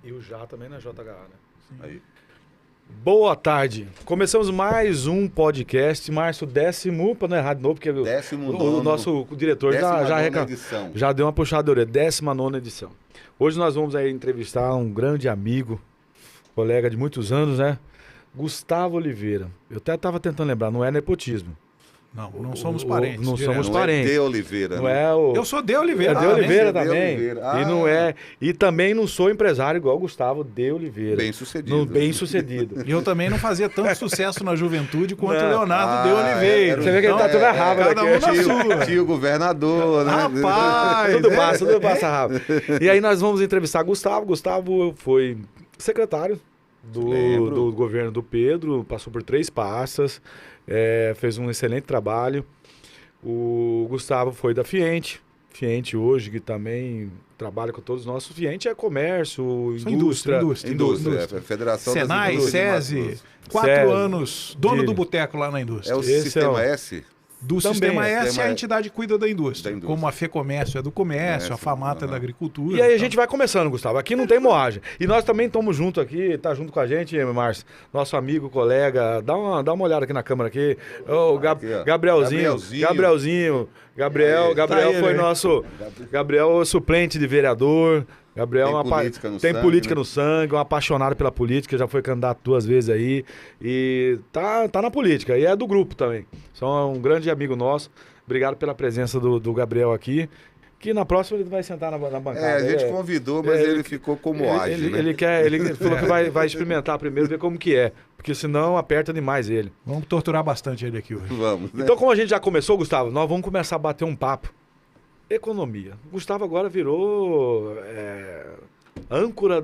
E o Já também na JHA, né? Sim. Aí. Boa tarde. Começamos mais um podcast, Márcio, décimo, para não errar de novo, porque o nosso diretor já deu uma puxada de orelha, 19ª edição. Hoje nós vamos aí entrevistar um grande amigo, colega de muitos anos, né? Gustavo Oliveira. Eu até estava tentando lembrar, não é nepotismo. Não somos parentes. Não direto. somos Não parentes. é de Oliveira. Não né? é o... Eu sou de Oliveira. É de Oliveira né? também. De Oliveira. E não é. E também não sou empresário igual o Gustavo de Oliveira. Bem sucedido. Bem sucedido. E eu também não fazia tanto sucesso na juventude quanto o Não. Leonardo de Oliveira. Você vê que ele tá tudo errado cada um na sua. Tio governador, né? Rapaz! Tudo passa rápido. E aí nós vamos entrevistar Gustavo. Gustavo foi secretário do governo do Pedro, passou por 3 pastas, fez um excelente trabalho. O Gustavo foi da Fiente hoje, que também trabalha com todos os nossos. Fiente é comércio, indústria. Federação Senai, das Indústrias. SESI, 4 anos, dono do boteco lá na indústria. É o Sistema S? Do Também Sistema é. S, a entidade que cuida da indústria. Da indústria. Como a FEComércio é do comércio, a FAMATA é da agricultura. E aí a gente vai começando, Gustavo. Aqui não tem moagem. E nós também estamos junto aqui, tá junto com a gente, Márcio, nosso amigo, colega. Dá uma olhada aqui na câmera aqui. O Gabrielzinho. Gabriel foi nosso... Gabriel é o suplente de vereador. Gabriel tem política no sangue, um apaixonado pela política, já foi candidato 2 vezes aí e tá na política, e é do grupo também. São um grande amigo nosso. Obrigado pela presença do Gabriel aqui, que na próxima ele vai sentar na bancada. A gente convidou, mas ele ficou como age, né? Ele falou que vai experimentar primeiro, ver como que é, porque senão aperta demais ele. Vamos torturar bastante ele aqui hoje. Vamos, né? Então, como a gente já começou, Gustavo, nós vamos começar a bater um papo. Economia. O Gustavo agora virou âncora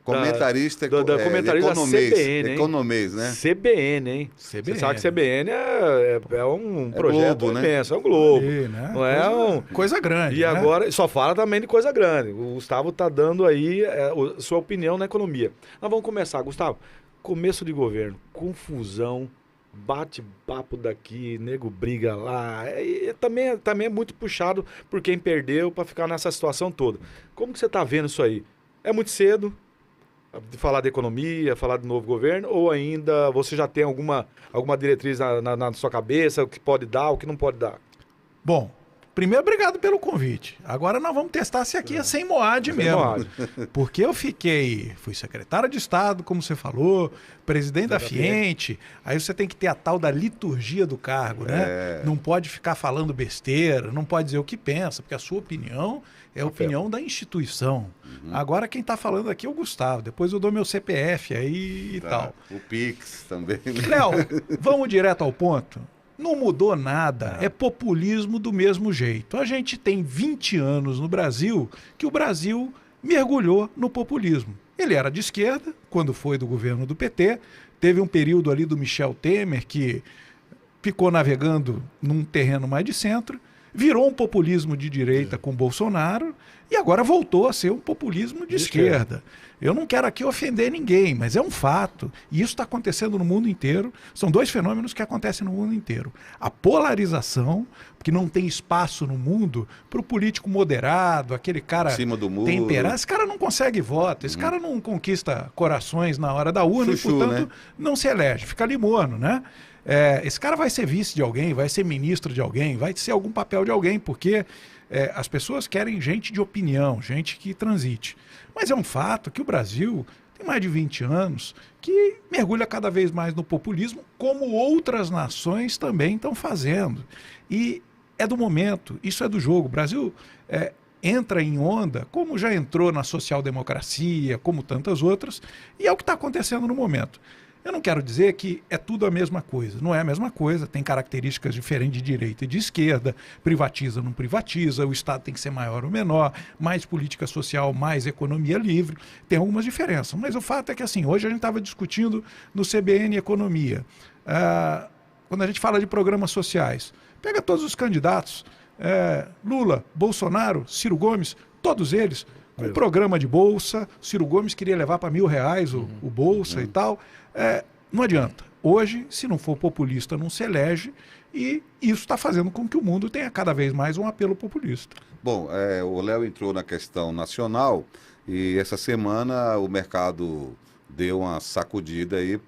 comentarista da CBN, hein? Economês, né? CBN, hein? Você sabe que CBN é um projeto Globo, imenso, né? É um Globo. Né? Não é coisa grande. E agora só fala também de coisa grande. O Gustavo tá dando aí sua opinião na economia. Nós vamos começar, Gustavo. Começo de governo, confusão, bate-papo daqui, nego briga lá. Também é muito puxado por quem perdeu para ficar nessa situação toda. Como que você está vendo isso aí? É muito cedo de falar de economia, falar de novo governo, ou ainda você já tem alguma diretriz na sua cabeça, o que pode dar, o que não pode dar? Bom, primeiro, obrigado pelo convite. Agora nós vamos testar se aqui é sem Moad mesmo. Porque eu fui secretário de Estado, como você falou, presidente da Fiente, aí você tem que ter a tal da liturgia do cargo, né? Não pode ficar falando besteira, não pode dizer o que pensa, porque a sua opinião é a opinião da instituição. Agora quem está falando aqui é o Gustavo, depois eu dou meu CPF aí e tal. O Pix também. Léo, vamos direto ao ponto? Não mudou nada, é populismo do mesmo jeito. A gente tem 20 anos no Brasil que o Brasil mergulhou no populismo. Ele era de esquerda, quando foi do governo do PT, teve um período ali do Michel Temer que ficou navegando num terreno mais de centro, virou um populismo de direita com Bolsonaro e agora voltou a ser um populismo de esquerda. Eu não quero aqui ofender ninguém, mas é um fato. E isso está acontecendo no mundo inteiro. São 2 fenômenos que acontecem no mundo inteiro. A polarização, porque não tem espaço no mundo para o político moderado, aquele cara temperado. Esse cara não consegue voto, esse cara não conquista corações na hora da urna e, portanto, não se elege, fica ali morno, né? Esse cara vai ser vice de alguém, vai ser ministro de alguém, vai ser algum papel de alguém, porque as pessoas querem gente de opinião, gente que transite. Mas é um fato que o Brasil tem mais de 20 anos que mergulha cada vez mais no populismo, como outras nações também estão fazendo. E é do momento, isso é do jogo. O Brasil entra em onda, como já entrou na social-democracia, como tantas outras, e é o que está acontecendo no momento. Eu não quero dizer que é tudo a mesma coisa. Não é a mesma coisa, tem características diferentes de direita e de esquerda, privatiza, não privatiza, o Estado tem que ser maior ou menor, mais política social, mais economia livre, tem algumas diferenças. Mas o fato é que assim, hoje a gente estava discutindo no CBN Economia, quando a gente fala de programas sociais, pega todos os candidatos, Lula, Bolsonaro, Ciro Gomes, todos eles, um programa de bolsa, Ciro Gomes queria levar para R$1.000 o bolsa e tal. Não adianta. Hoje, se não for populista, não se elege. E isso está fazendo com que o mundo tenha cada vez mais um apelo populista. Bom, o Léo entrou na questão nacional e essa semana o mercado deu uma sacudida aí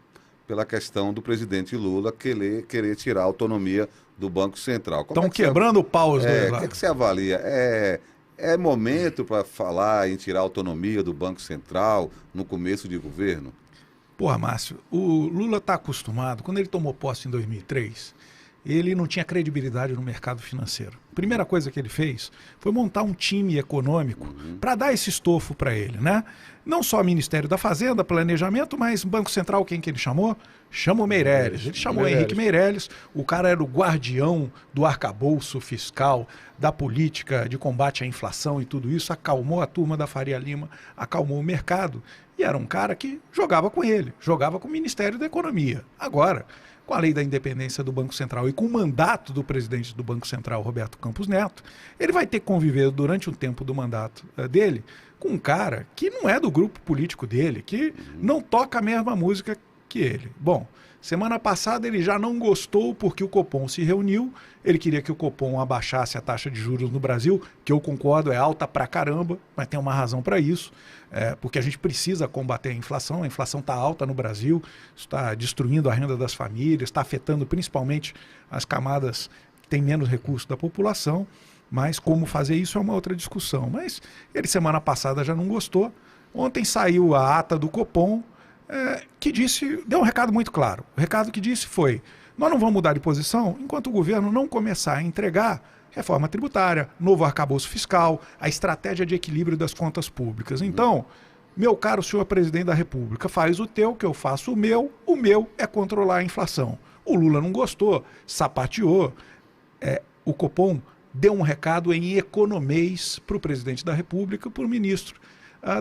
pela questão do presidente Lula querer tirar a autonomia do Banco Central. Estão quebrando o pau os dois lá. O que você avalia? É momento para falar em tirar a autonomia do Banco Central no começo de governo? Porra, Márcio, o Lula está acostumado, quando ele tomou posse em 2003, ele não tinha credibilidade no mercado financeiro. A primeira coisa que ele fez foi montar um time econômico para dar esse estofo para ele, né? Não só Ministério da Fazenda, Planejamento, mas Banco Central, quem que ele chamou? Chamou Meirelles. Ele chamou Henrique Meirelles, o cara era o guardião do arcabouço fiscal, da política de combate à inflação e tudo isso, acalmou a turma da Faria Lima, acalmou o mercado, e era um cara que jogava com ele, jogava com o Ministério da Economia. Agora, com a lei da independência do Banco Central e com o mandato do presidente do Banco Central, Roberto Campos Neto, ele vai ter que conviver durante o tempo do mandato dele com um cara que não é do grupo político dele, que não toca a mesma música que ele. Bom, semana passada ele já não gostou porque o Copom se reuniu, ele queria que o Copom abaixasse a taxa de juros no Brasil, que eu concordo, é alta pra caramba, mas tem uma razão para isso, porque a gente precisa combater a inflação está alta no Brasil, está destruindo a renda das famílias, está afetando principalmente as camadas que têm menos recursos da população, mas como fazer isso é uma outra discussão. Mas ele semana passada já não gostou, ontem saiu a ata do Copom, que deu um recado muito claro. O recado que disse foi: nós não vamos mudar de posição enquanto o governo não começar a entregar reforma tributária, novo arcabouço fiscal, a estratégia de equilíbrio das contas públicas. Então, meu caro senhor presidente da República, faz o teu, que eu faço o meu é controlar a inflação. O Lula não gostou, sapateou. O Copom deu um recado em economês para o presidente da República, para o ministro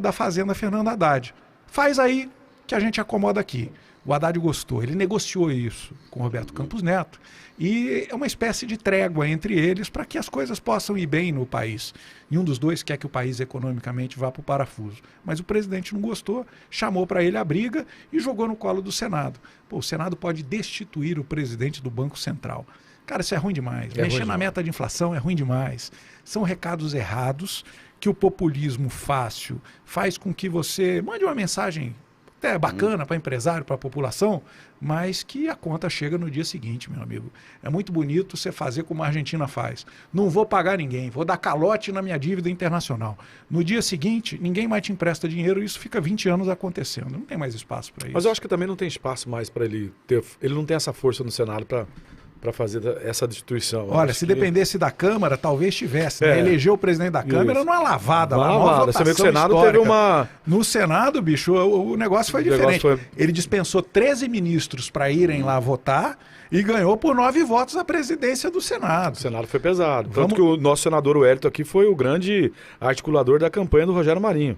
da Fazenda, Fernando Haddad. Faz aí que a gente acomoda aqui. O Haddad gostou, ele negociou isso com o Roberto Campos Neto e é uma espécie de trégua entre eles para que as coisas possam ir bem no país. Nenhum dos dois quer que o país economicamente vá para o parafuso. Mas o presidente não gostou, chamou para ele a briga e jogou no colo do Senado. Pô, o Senado pode destituir o presidente do Banco Central. Cara, isso é ruim demais. Mexer na meta de inflação é ruim demais. São recados errados que o populismo fácil faz com que você mande uma mensagem até bacana para empresário, para a população, mas que a conta chega no dia seguinte, meu amigo. É muito bonito você fazer como a Argentina faz. Não vou pagar ninguém, vou dar calote na minha dívida internacional. No dia seguinte, ninguém mais te empresta dinheiro e isso fica 20 anos acontecendo. Não tem mais espaço para isso. Mas eu acho que também não tem espaço mais para ele ter... Ele não tem essa força no Senado para fazer essa destituição. Olha, se dependesse da Câmara, talvez tivesse. Né? Elegeu o presidente da Câmara numa lavada. Uma lavada. Você vê que o Senado histórica. Teve uma... No Senado, bicho, o negócio foi diferente. Ele dispensou 13 ministros para irem lá votar e ganhou por 9 votos a presidência do Senado. O Senado foi pesado. Tanto que o nosso senador Wellington aqui foi o grande articulador da campanha do Rogério Marinho.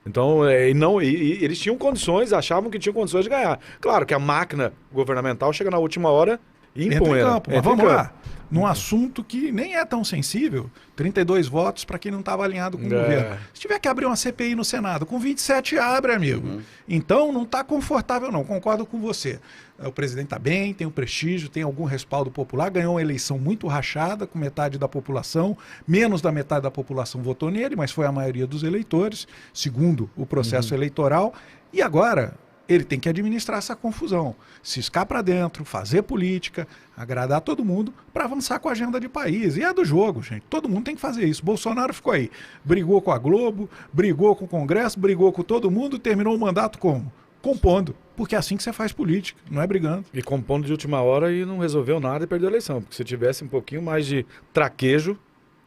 Então, eles tinham condições, achavam que tinham condições de ganhar. Claro que a máquina governamental chega na última hora e impõe. Mas vamos lá, num assunto que nem é tão sensível, 32 votos para quem não estava alinhado com o governo. Se tiver que abrir uma CPI no Senado, com 27 abre, amigo. Então não está confortável não, concordo com você. O presidente está bem, tem um prestígio, tem algum respaldo popular, ganhou uma eleição muito rachada, com metade da população, menos da metade da população votou nele, mas foi a maioria dos eleitores, segundo o processo eleitoral. E agora ele tem que administrar essa confusão, ciscar para dentro, fazer política, agradar todo mundo para avançar com a agenda de país. E é do jogo, gente. Todo mundo tem que fazer isso. Bolsonaro ficou aí, brigou com a Globo, brigou com o Congresso, brigou com todo mundo, terminou o mandato como? Compondo. Porque é assim que você faz política, não é brigando. E compondo de última hora e não resolveu nada e perdeu a eleição. Porque se tivesse um pouquinho mais de traquejo,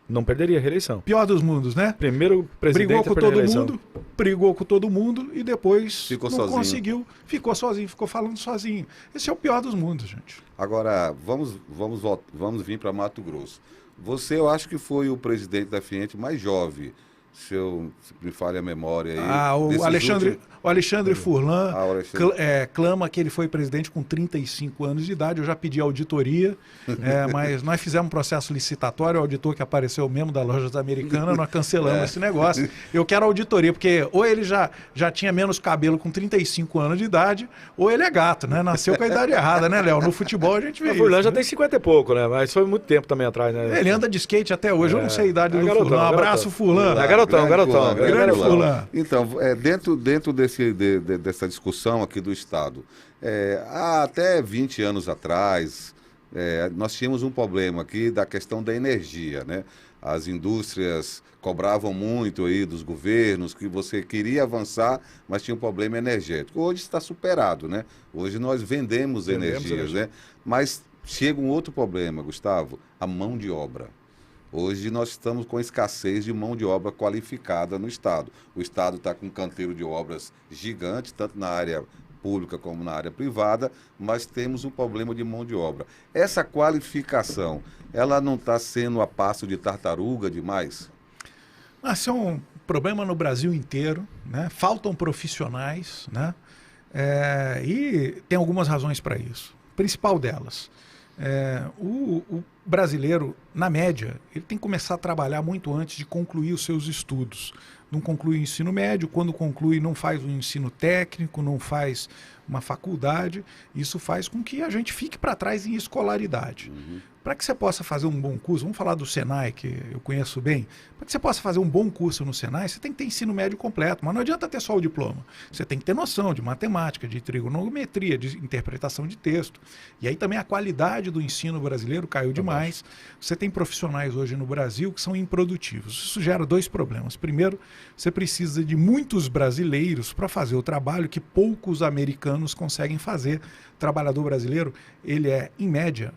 não perderia a reeleição. Pior dos mundos, né? Primeiro presidente brigou com todo mundo e depois conseguiu, ficou sozinho, ficou falando sozinho. Esse é o pior dos mundos, gente. Agora, vamos vir para Mato Grosso. Você, eu acho que foi o presidente da Fiente mais jovem se me falha a memória aí. O Alexandre Furlan Alexandre. clama que ele foi presidente com 35 anos de idade. Eu já pedi auditoria, mas nós fizemos um processo licitatório. O auditor que apareceu mesmo da Lojas Americanas, nós cancelamos esse negócio. Eu quero auditoria, porque ou ele já tinha menos cabelo com 35 anos de idade, ou ele é gato, né? Nasceu com a idade errada, né, Léo? No futebol a gente vê O Furlan isso, já né? tem 50 e pouco, né? Mas foi muito tempo também atrás, né? Ele anda de skate até hoje. Eu não sei a idade do garotão, Furlan. Um abraço, Furlan. Garotão. Grande Furlan. Então, dentro dessa discussão aqui do Estado, há até 20 anos atrás, nós tínhamos um problema aqui da questão da energia, né? As indústrias cobravam muito aí dos governos, que você queria avançar, mas tinha um problema energético. Hoje está superado, né? Hoje nós vendemos energias, né? Mas chega um outro problema, Gustavo, a mão de obra. Hoje nós estamos com escassez de mão de obra qualificada no Estado. O Estado está com um canteiro de obras gigante, tanto na área pública como na área privada, mas temos um problema de mão de obra. Essa qualificação, ela não está sendo a passo de tartaruga demais? Esse é um problema no Brasil inteiro, né? Faltam profissionais, né? E tem algumas razões para isso. Principal delas, o brasileiro, na média, ele tem que começar a trabalhar muito antes de concluir os seus estudos. Não conclui o ensino médio, quando conclui não faz um ensino técnico, não faz uma faculdade. Isso faz com que a gente fique para trás em escolaridade. Para que você possa fazer um bom curso, vamos falar do Senai, que eu conheço bem, para que você possa fazer um bom curso no Senai, você tem que ter ensino médio completo, mas não adianta ter só o diploma. Você tem que ter noção de matemática, de trigonometria, de interpretação de texto. E aí também a qualidade do ensino brasileiro caiu demais. Você tem profissionais hoje no Brasil que são improdutivos. Isso gera dois problemas. Primeiro, você precisa de muitos brasileiros para fazer o trabalho que poucos americanos conseguem fazer. O trabalhador brasileiro, ele é, em média,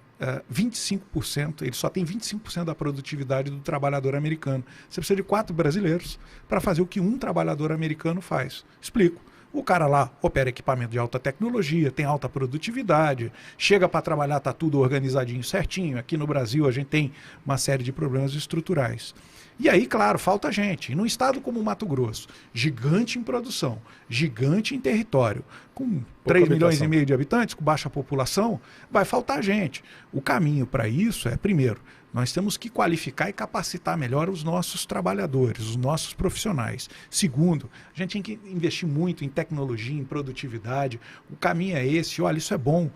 25%, ele só tem 25% da produtividade do trabalhador americano. Você precisa de 4 brasileiros para fazer o que um trabalhador americano faz. Explico. O cara lá opera equipamento de alta tecnologia, tem alta produtividade, chega para trabalhar, está tudo organizadinho, certinho. Aqui no Brasil a gente tem uma série de problemas estruturais. E aí, claro, falta gente. E num estado como o Mato Grosso, gigante em produção, gigante em território, com 3 milhões e meio de habitantes, com baixa população, vai faltar gente. O caminho para isso é, primeiro, nós temos que qualificar e capacitar melhor os nossos trabalhadores, os nossos profissionais. Segundo, a gente tem que investir muito em tecnologia, em produtividade. O caminho é esse. Olha, isso é bom.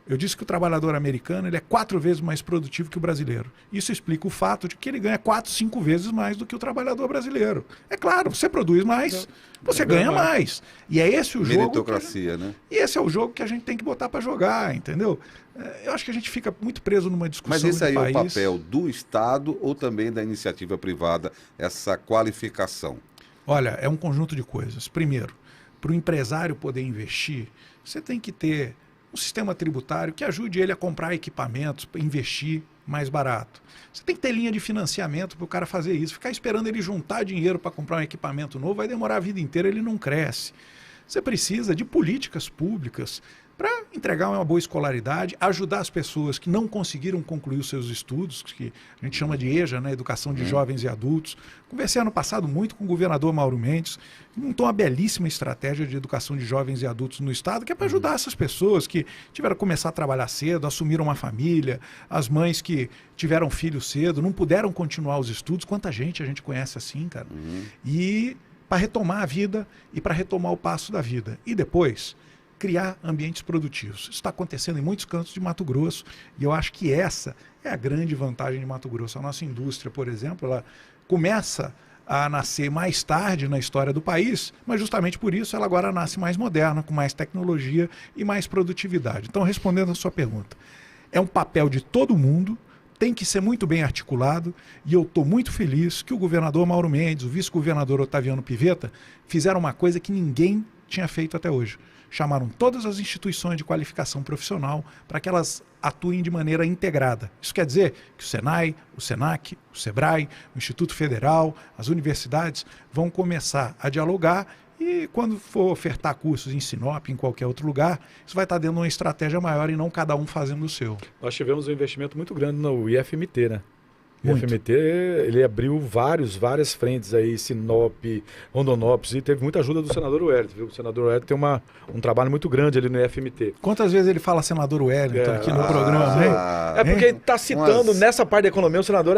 Eu disse que o trabalhador americano ele é 4 vezes mais produtivo que o brasileiro. Isso explica o fato de que ele ganha 4, 5 vezes mais do que o trabalhador brasileiro. É claro, você produz mais, você ganha mais. E é esse o jogo. Meritocracia, né? E esse é o jogo que a gente tem que botar para jogar, entendeu? Eu acho que a gente fica muito preso numa discussão. Mas esse aí país. É o papel do Estado ou também da iniciativa privada, essa qualificação? Olha, é um conjunto de coisas. Primeiro, para o empresário poder investir, você tem que ter um sistema tributário que ajude ele a comprar equipamentos, investir mais barato. Você tem que ter linha de financiamento para o cara fazer isso. Ficar esperando ele juntar dinheiro para comprar um equipamento novo vai demorar a vida inteira, ele não cresce. Você precisa de políticas públicas para entregar uma boa escolaridade, ajudar as pessoas que não conseguiram concluir os seus estudos, que a gente chama de EJA, né, Educação de Jovens e Adultos. Conversei ano passado muito com o governador Mauro Mendes, montou uma belíssima estratégia de educação de jovens e adultos no estado, que é para ajudar essas pessoas que tiveram que começar a trabalhar cedo, assumiram uma família, as mães que tiveram filhos cedo, não puderam continuar os estudos. Quanta gente a gente conhece assim, cara? E para retomar a vida e para retomar o passo da vida. E depois criar ambientes produtivos. Isso está acontecendo em muitos cantos de Mato Grosso e eu acho que essa é a grande vantagem de Mato Grosso. A nossa indústria, por exemplo, ela começa a nascer mais tarde na história do país, mas justamente por isso ela agora nasce mais moderna, com mais tecnologia e mais produtividade. Então, respondendo a sua pergunta, é um papel de todo mundo, tem que ser muito bem articulado e eu estou muito feliz que o governador Mauro Mendes, o vice-governador Otaviano Pivetta fizeram uma coisa que ninguém tinha feito até hoje. Chamaram todas as instituições de qualificação profissional para que elas atuem de maneira integrada. Isso quer dizer que o Senai, o Senac, o Sebrae, o Instituto Federal, as universidades vão começar a dialogar e quando for ofertar cursos em Sinop, em qualquer outro lugar, isso vai estar dentro de uma estratégia maior e não cada um fazendo o seu. Nós tivemos um investimento muito grande no IFMT, né? E o FMT, ele abriu várias frentes aí, Sinop, Rondonópolis, e teve muita ajuda do senador Wellington, viu? O senador Wellington tem um trabalho muito grande ali no FMT. Quantas vezes ele fala senador Wellington aqui no programa, né? É porque ele está citando, nessa parte da economia, o senador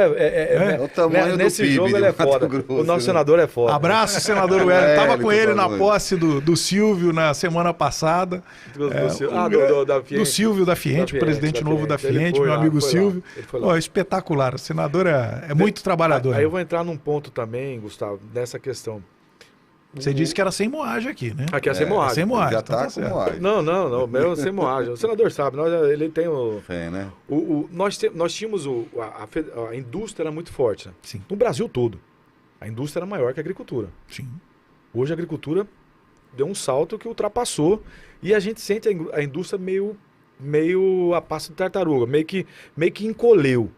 o tamanho nesse do PIB jogo ele é foda. O nosso senador é foda. Abraço, senador Wellington. Estava com ele na posse do Silvio na semana passada. Do Silvio da Fiente, o presidente novo da Fiente, meu amigo Silvio. Espetacular. O senador é muito trabalhador. Aí eu vou entrar num ponto também, Gustavo, dessa questão. Você disse que era sem moagem aqui, né? Aqui é sem moagem. Sem moagem. Já tá com moagem. Não, meu é sem moagem. O senador sabe, ele tem o... É, né? Nós tínhamos a indústria era muito forte, né? Sim. No Brasil todo. A indústria era maior que a agricultura. Sim. Hoje a agricultura deu um salto que ultrapassou e a gente sente a indústria meio a passo de tartaruga, meio que encolheu.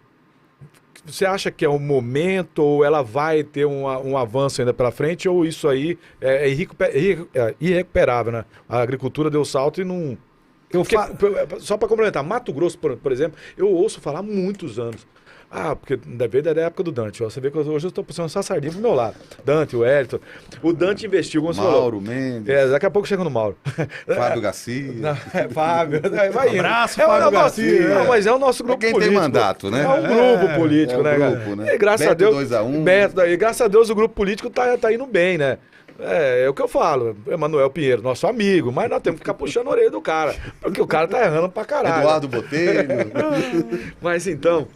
Você acha que é um momento ou ela vai ter um avanço ainda pela frente ou isso aí é irrecuperável, né? A agricultura deu salto e não... Só para complementar, Mato Grosso, por exemplo, eu ouço falar há muitos anos. Porque deve da época do Dante. Você vê que hoje eu estou puxando só sardinha pro meu lado. Dante, o Wellington. O Dante investiu, como você falou. Mauro Mendes. Daqui a pouco chega no Mauro. Fábio Garcia. Fábio. Vai indo. Abraço, Fábio Garcia. Não, mas é o nosso grupo político. Quem tem mandato, né? É um grupo político, né, grupo, cara? né? E graças a Deus. 2-1. Beto, e graças a Deus o grupo político tá indo bem, né? É o que eu falo, Emanuel Pinheiro, nosso amigo, mas nós temos que ficar puxando a orelha do cara, porque o cara tá errando pra caralho. Eduardo Botelho. Mas então,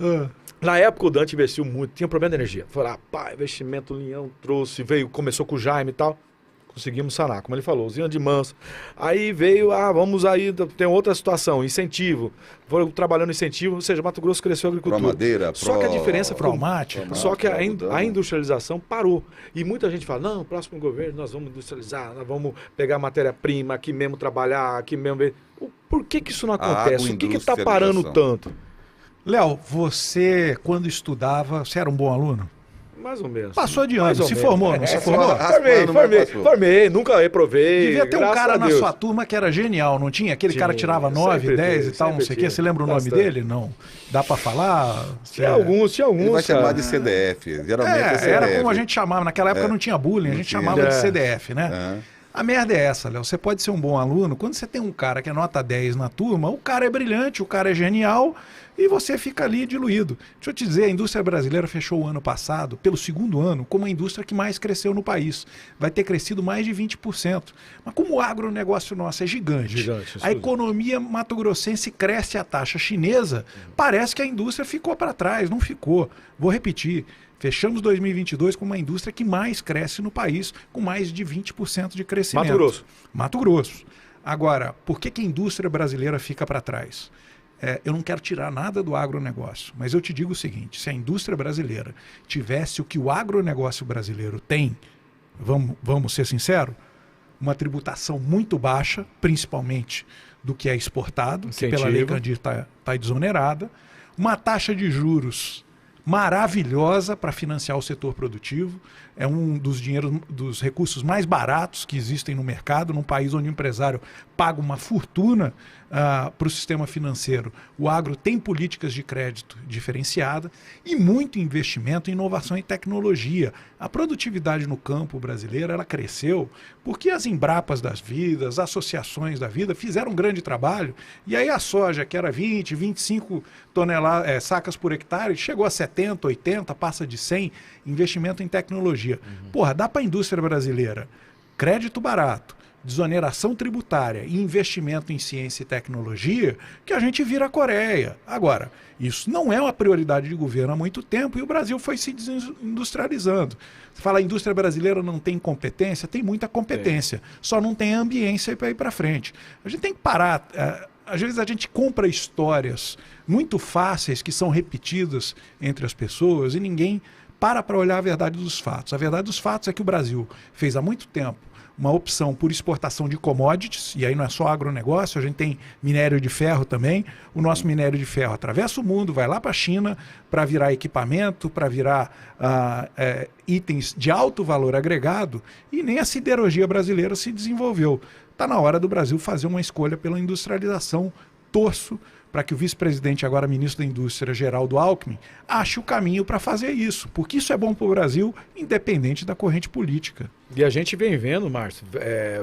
na época o Dante investiu muito, tinha problema de energia. Falou, investimento, Leão trouxe, começou com o Jaime e tal. Conseguimos sanar, como ele falou, usina de Manso. Aí veio, vamos aí, tem outra situação, incentivo. Foram trabalhando incentivo, ou seja, Mato Grosso cresceu a agricultura. Madeira, só que a diferença foi... Só que a industrialização parou. E muita gente fala, não, próximo governo nós vamos industrializar, nós vamos pegar matéria-prima, aqui mesmo trabalhar, aqui mesmo... Por que isso não acontece? O que está parando tanto? Léo, você, quando estudava, você era um bom aluno? Mais ou menos. Passou de ano, se formou, não se formou? Formei, nunca reprovei. Devia ter um cara na sua turma que era genial, não tinha? Aquele cara tirava 9, 10 e tal, não sei o quê. Você lembra o nome dele? Não. Dá pra falar? Tinha alguns. Ele vai chamar de CDF. Geralmente é CDF. Era como a gente chamava. Naquela época não tinha bullying, a gente chamava de CDF, né? A merda é essa, Léo. Você pode ser um bom aluno. Quando você tem um cara que é nota 10 na turma, o cara é brilhante, o cara é genial e você fica ali diluído. Deixa eu te dizer, a indústria brasileira fechou o ano passado, pelo segundo ano, como a indústria que mais cresceu no país. Vai ter crescido mais de 20%. Mas como o agronegócio nosso é gigante a economia mato-grossense cresce a taxa chinesa, parece que a indústria ficou para trás. Não ficou. Vou repetir. Fechamos 2022 com uma indústria que mais cresce no país, com mais de 20% de crescimento. Mato Grosso. Agora, por que a indústria brasileira fica para trás? Eu não quero tirar nada do agronegócio, mas eu te digo o seguinte, se a indústria brasileira tivesse o que o agronegócio brasileiro tem, vamos ser sinceros, uma tributação muito baixa, principalmente do que é exportado, que pela Lei Candir está desonerada, uma taxa de juros maravilhosa para financiar o setor produtivo, é um dos recursos mais baratos que existem no mercado, num país onde o empresário paga uma fortuna para o sistema financeiro. O agro tem políticas de crédito diferenciada e muito investimento em inovação e tecnologia. A produtividade no campo brasileiro ela cresceu porque as Embrapas das vidas, as associações da vida fizeram um grande trabalho e aí a soja, que era 20, 25 sacas por hectare, chegou a 70, 80, passa de 100, investimento em tecnologia. Porra, dá para a indústria brasileira crédito barato, desoneração tributária e investimento em ciência e tecnologia, que a gente vira a Coreia. Agora, isso não é uma prioridade de governo há muito tempo e o Brasil foi se desindustrializando. Você fala, a indústria brasileira não tem competência? Tem muita competência, só não tem ambiência para ir para frente. A gente tem que parar. Às vezes a gente compra histórias muito fáceis que são repetidas entre as pessoas e ninguém para olhar a verdade dos fatos. A verdade dos fatos é que o Brasil fez há muito tempo uma opção por exportação de commodities, e aí não é só agronegócio, a gente tem minério de ferro também. O nosso minério de ferro atravessa o mundo, vai lá para a China para virar equipamento, para virar itens de alto valor agregado, e nem a siderurgia brasileira se desenvolveu. Está na hora do Brasil fazer uma escolha pela industrialização. Torço para que o vice-presidente, agora ministro da Indústria, Geraldo Alckmin, ache o caminho para fazer isso, porque isso é bom para o Brasil, independente da corrente política. E a gente vem vendo, Márcio,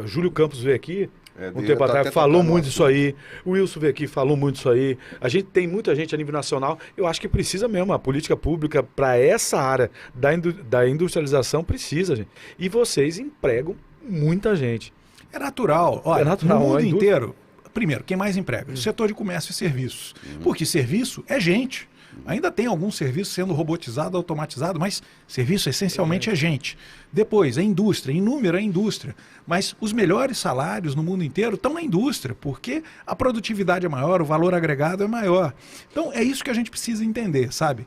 o Júlio Campos veio aqui, um tempo tá atrás, até falou tocando muito no disso aí, o Wilson veio aqui, falou muito disso aí, a gente tem muita gente a nível nacional, eu acho que precisa mesmo, a política pública para essa área da industrialização precisa, gente. E vocês empregam muita gente. É natural. Olha, É natural, no mundo a indústria- inteiro, primeiro, quem mais emprega? O setor de comércio e serviços. Porque serviço é gente. Ainda tem alguns serviços sendo robotizado, automatizado, mas serviço essencialmente é gente. Depois, a indústria, em número é a indústria. Mas os melhores salários no mundo inteiro estão na indústria, porque a produtividade é maior, o valor agregado é maior. Então, é isso que a gente precisa entender, sabe?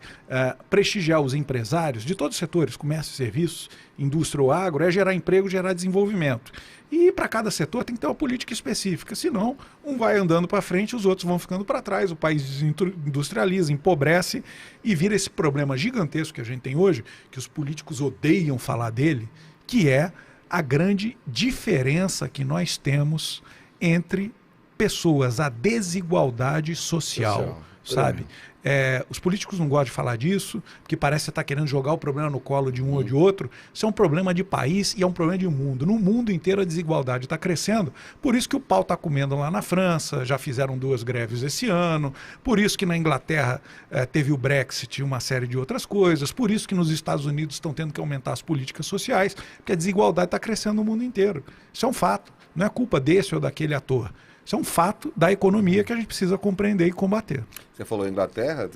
Prestigiar os empresários de todos os setores, comércio e serviços, indústria ou agro, é gerar emprego, gerar desenvolvimento. E para cada setor tem que ter uma política específica, senão um vai andando para frente, os outros vão ficando para trás, o país desindustrializa, empobrece e vira esse problema gigantesco que a gente tem hoje, que os políticos odeiam falar dele, que é a grande diferença que nós temos entre pessoas, a desigualdade social. Sabe? Os políticos não gostam de falar disso, porque parece que você está querendo jogar o problema no colo de um ou de outro. Isso é um problema de país e é um problema de mundo. No mundo inteiro a desigualdade está crescendo, por isso que o pau está comendo lá na França, já fizeram 2 greves esse ano, por isso que na Inglaterra teve o Brexit e uma série de outras coisas, por isso que nos Estados Unidos estão tendo que aumentar as políticas sociais, porque a desigualdade está crescendo no mundo inteiro. Isso é um fato, não é culpa desse ou daquele ator. Isso é um fato da economia que a gente precisa compreender e combater. Você falou Inglaterra,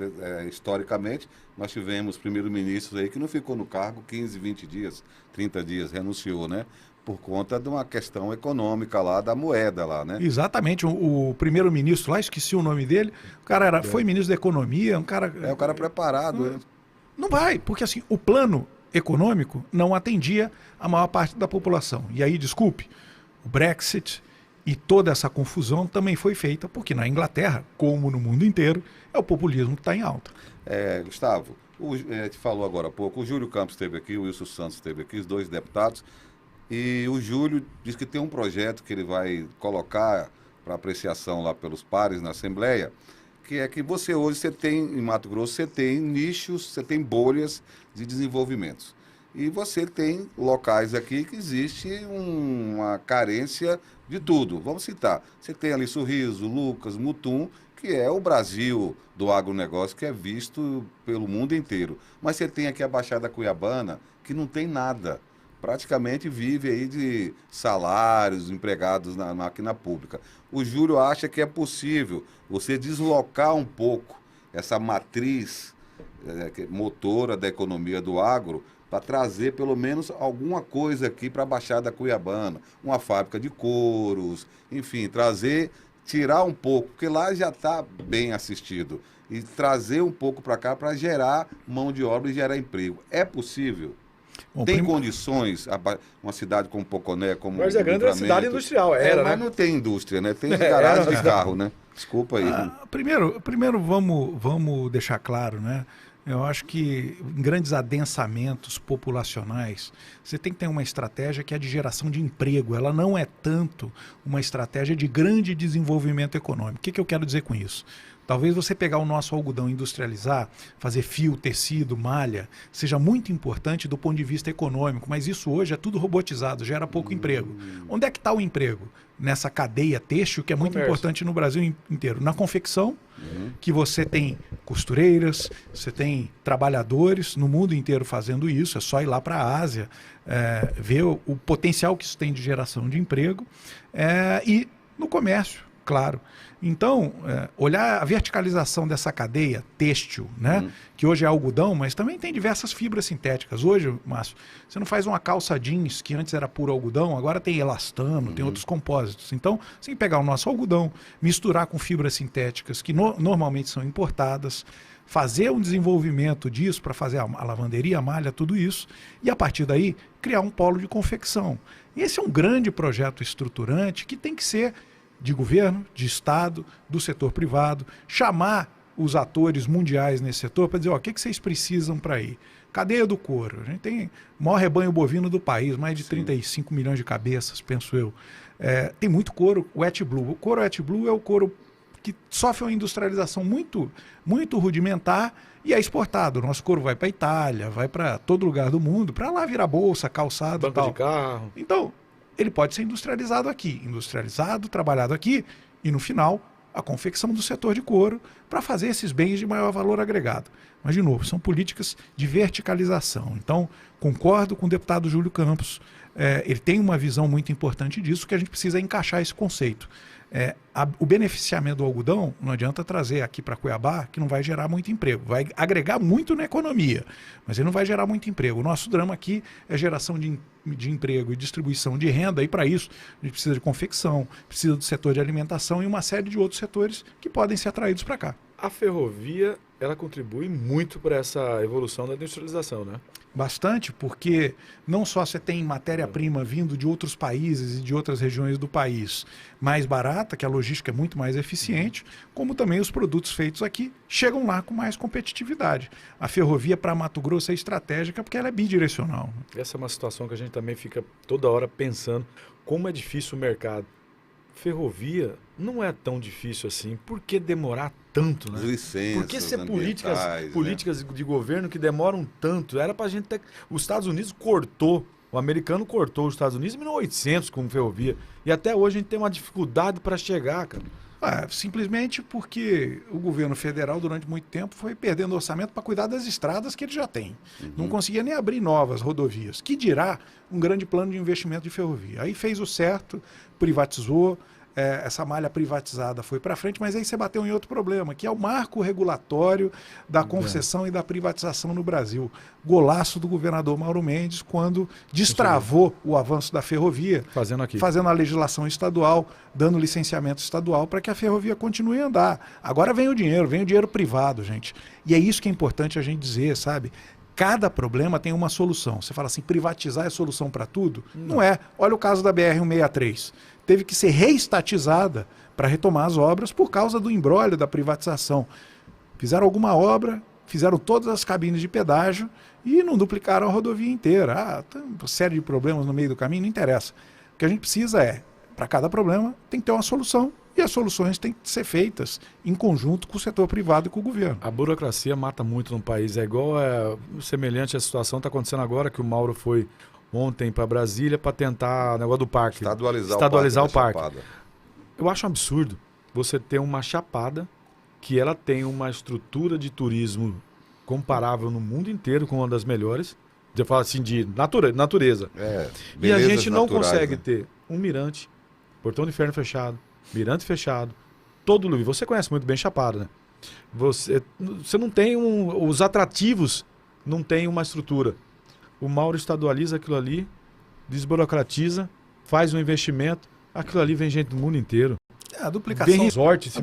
historicamente, nós tivemos primeiros-ministros aí que não ficou no cargo 15, 20 dias, 30 dias, renunciou, né? Por conta de uma questão econômica lá, da moeda lá, né? Exatamente. O primeiro-ministro lá, esqueci o nome dele, o cara foi ministro da Economia, um cara... O cara preparado, né? Não vai, porque assim, o plano econômico não atendia a maior parte da população. E aí, desculpe, o Brexit... E toda essa confusão também foi feita porque na Inglaterra, como no mundo inteiro, é o populismo que está em alta. Gustavo, a gente falou agora há pouco, o Júlio Campos esteve aqui, o Wilson Santos esteve aqui, os 2 deputados, e o Júlio disse que tem um projeto que ele vai colocar para apreciação lá pelos pares na Assembleia, que é que hoje você tem, em Mato Grosso, você tem nichos, você tem bolhas de desenvolvimentos. E você tem locais aqui que existe uma carência de tudo. Vamos citar. Você tem ali Sorriso, Lucas, Mutum, que é o Brasil do agronegócio, que é visto pelo mundo inteiro. Mas você tem aqui a Baixada Cuiabana, que não tem nada. Praticamente vive aí de salários empregados na máquina pública. O Júlio acha que é possível você deslocar um pouco essa matriz motora da economia do agro para trazer pelo menos alguma coisa aqui para a Baixada Cuiabana, uma fábrica de couros, enfim, tirar um pouco, porque lá já está bem assistido, e trazer um pouco para cá para gerar mão de obra e gerar emprego. É possível? Bom, tem condições, uma cidade como Poconé, como Mas é grande, é uma cidade industrial, mas né? não tem indústria, né? Tem garagem de carro, né? Desculpa aí. Primeiro vamos deixar claro, né? Eu acho que em grandes adensamentos populacionais, você tem que ter uma estratégia que é de geração de emprego. Ela não é tanto uma estratégia de grande desenvolvimento econômico. O que eu quero dizer com isso? Talvez você pegar o nosso algodão e industrializar, fazer fio, tecido, malha, seja muito importante do ponto de vista econômico, mas isso hoje é tudo robotizado, gera pouco emprego. Onde é que está o emprego? Nessa cadeia têxtil, que é muito importante no Brasil inteiro. Na confecção, que você tem costureiras, você tem trabalhadores no mundo inteiro fazendo isso, é só ir lá para a Ásia, ver o potencial que isso tem de geração de emprego, e no comércio, claro. Então, olhar a verticalização dessa cadeia têxtil, né? Que hoje é algodão, mas também tem diversas fibras sintéticas. Hoje, Márcio, você não faz uma calça jeans que antes era puro algodão, agora tem elastano, tem outros compósitos. Então, você tem que pegar o nosso algodão, misturar com fibras sintéticas que normalmente são importadas, fazer um desenvolvimento disso para fazer a lavanderia, a malha, tudo isso, e a partir daí criar um polo de confecção. E esse é um grande projeto estruturante que tem que ser de governo, de Estado, do setor privado, chamar os atores mundiais nesse setor para dizer, o que vocês precisam para ir? Cadeia do couro. A gente tem o maior rebanho bovino do país, mais de 35 milhões de cabeças, penso eu. Tem muito couro wet blue. O couro wet blue é o couro que sofre uma industrialização muito, muito rudimentar e é exportado. O nosso couro vai para a Itália, vai para todo lugar do mundo, para lá virar bolsa, calçado e Banco tal. de carro. Então, ele pode ser industrializado, trabalhado aqui e no final a confecção do setor de couro para fazer esses bens de maior valor agregado. Mas, de novo, são políticas de verticalização. Então, concordo com o deputado Júlio Campos, ele tem uma visão muito importante disso, que a gente precisa encaixar esse conceito. O beneficiamento do algodão não adianta trazer aqui para Cuiabá, que não vai gerar muito emprego. Vai agregar muito na economia, mas ele não vai gerar muito emprego. O nosso drama aqui é geração de emprego e distribuição de renda, e para isso a gente precisa de confecção, precisa do setor de alimentação e uma série de outros setores que podem ser atraídos para cá. A ferrovia, ela contribui muito para essa evolução da industrialização, né? Bastante, porque não só você tem matéria-prima vindo de outros países e de outras regiões do país mais barata, que a logística é muito mais eficiente, como também os produtos feitos aqui chegam lá com mais competitividade. A ferrovia para Mato Grosso é estratégica porque ela é bidirecional. Essa é uma situação que a gente também fica toda hora pensando como é difícil o mercado. Ferrovia não é tão difícil assim. Por que demorar tanto, né? As licenças Por que ser ambientais, políticas de governo que demoram tanto? Era pra gente ter... Os Estados Unidos cortou, o americano cortou os Estados Unidos em 1800 com ferrovia. E até hoje a gente tem uma dificuldade para chegar, cara. Simplesmente porque o governo federal, durante muito tempo, foi perdendo orçamento para cuidar das estradas que ele já tem. Não conseguia nem abrir novas rodovias. Que dirá um grande plano de investimento de ferrovia. Aí fez o certo, privatizou, essa malha privatizada foi para frente, mas aí você bateu em outro problema, que é o marco regulatório da concessão e da privatização no Brasil. Golaço do governador Mauro Mendes quando destravou o avanço da ferrovia, fazendo a legislação estadual, dando licenciamento estadual para que a ferrovia continue a andar. Agora vem o dinheiro privado, gente. E é isso que é importante a gente dizer, sabe? Cada problema tem uma solução. Você fala assim, privatizar é solução para tudo? Não é. Olha o caso da BR-163. Teve que ser reestatizada para retomar as obras por causa do imbróglio da privatização. Fizeram alguma obra, fizeram todas as cabines de pedágio e não duplicaram a rodovia inteira. Tem uma série de problemas no meio do caminho, não interessa. O que a gente precisa para cada problema, tem que ter uma solução. E as soluções têm que ser feitas em conjunto com o setor privado e com o governo. A burocracia mata muito no país. É igual, semelhante à situação que está acontecendo agora, que o Mauro foi ontem para Brasília para tentar o negócio do parque. Estadualizar o parque. Eu acho um absurdo você ter uma chapada que ela tem uma estrutura de turismo comparável no mundo inteiro com uma das melhores. Eu falo assim, de natureza. E a gente não consegue ter um mirante, portão de ferro fechado, mirante fechado, todo lugar. Você conhece muito bem Chapada, né? Você não tem os atrativos, não tem uma estrutura. O Mauro estadualiza aquilo ali, desburocratiza, faz um investimento, aquilo ali vem gente do mundo inteiro. A duplicação,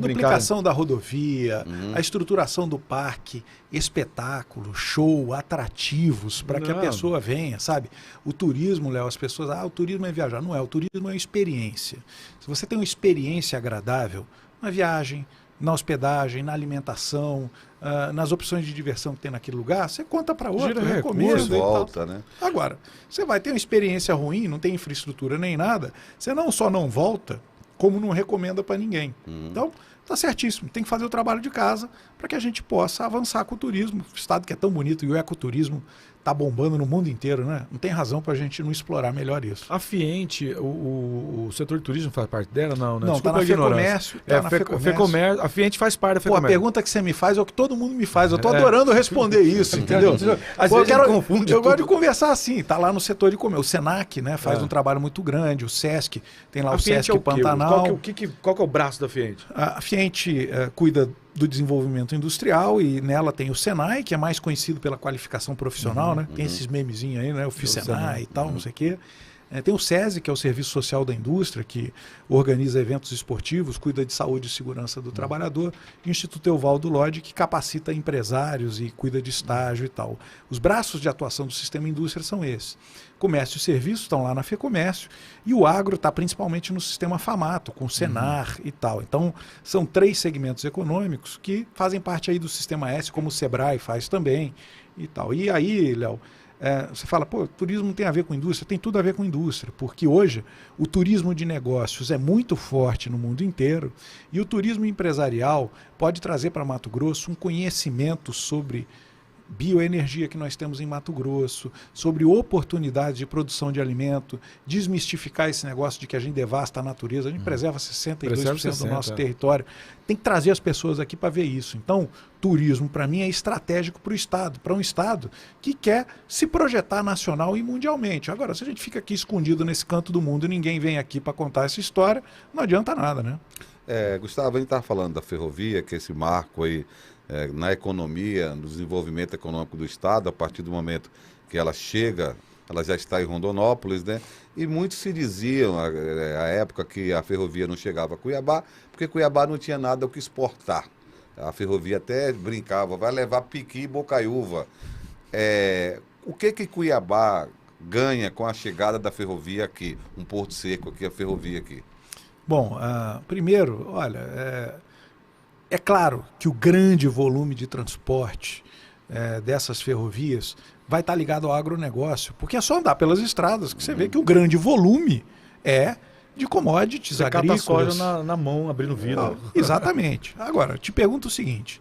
duplicação da rodovia, a estruturação do parque, espetáculo, show, atrativos para que a pessoa venha, sabe? O turismo, Léo, as pessoas, o turismo é viajar. Não é, o turismo é uma experiência. Se você tem uma experiência agradável na viagem, na hospedagem, na alimentação, nas opções de diversão que tem naquele lugar, você conta para outro, recomenda e volta, né? Agora, você vai ter uma experiência ruim, não tem infraestrutura nem nada, você não só não volta, como não recomenda para ninguém. Então, tá certíssimo. Tem que fazer o trabalho de casa para que a gente possa avançar com o turismo. O estado que é tão bonito e o ecoturismo está bombando no mundo inteiro, né? Não tem razão para a gente não explorar melhor isso. A Fiente, o setor de turismo faz parte dela? Não, né? Não, está na FEComércio. A Fiente faz parte da FEComércio. A pergunta que você me faz é o que todo mundo me faz. Eu estou adorando responder isso, entendeu? Às vezes eu gosto de conversar assim. Está lá no setor de comércio. O Senac, né, faz um trabalho muito grande. O Sesc, tem lá o Sesc Pantanal. Qual que é o braço da Fiente? A Fiente cuida do desenvolvimento industrial e nela tem o Senai, que é mais conhecido pela qualificação profissional, né? Tem esses memezinhos aí, né? Eu fiz Senai e tal, não sei o quê. Tem o SESI, que é o Serviço Social da Indústria, que organiza eventos esportivos, cuida de saúde e segurança do trabalhador. E o Instituto Evaldo Lodge, que capacita empresários e cuida de estágio e tal. Os braços de atuação do sistema indústria são esses. Comércio e serviços estão lá na FEComércio e o agro está principalmente no sistema FAMATO, com o Senar e tal. Então, são 3 segmentos econômicos que fazem parte aí do sistema S, como o Sebrae faz também e tal. E aí, Léo, Você fala, pô, turismo tem a ver com indústria? Tem tudo a ver com indústria, porque hoje o turismo de negócios é muito forte no mundo inteiro e o turismo empresarial pode trazer para Mato Grosso um conhecimento sobre bioenergia que nós temos em Mato Grosso, sobre oportunidades de produção de alimento, desmistificar esse negócio de que a gente devasta a natureza, a gente preserva 62% do nosso território. Tem que trazer as pessoas aqui para ver isso. Então, turismo, para mim, é estratégico para o Estado, para um Estado que quer se projetar nacional e mundialmente. Agora, se a gente fica aqui escondido nesse canto do mundo e ninguém vem aqui para contar essa história, não adianta nada, né? Gustavo, a gente estava falando da ferrovia, que é esse marco aí na economia, no desenvolvimento econômico do Estado, a partir do momento que ela chega, ela já está em Rondonópolis, né? E muitos se diziam, à época, que a ferrovia não chegava a Cuiabá, porque Cuiabá não tinha nada o que exportar. A ferrovia até brincava, vai levar Piqui e Bocaiúva. O que Cuiabá ganha com a chegada da ferrovia aqui? Um Porto Seco aqui, a ferrovia aqui. Bom, primeiro, olha, é claro que o grande volume de transporte dessas ferrovias vai estar ligado ao agronegócio, porque é só andar pelas estradas que você vê que o grande volume é de commodities agrícolas. Você cata soja na mão, abrindo vidro. Exatamente. Agora, te pergunto o seguinte,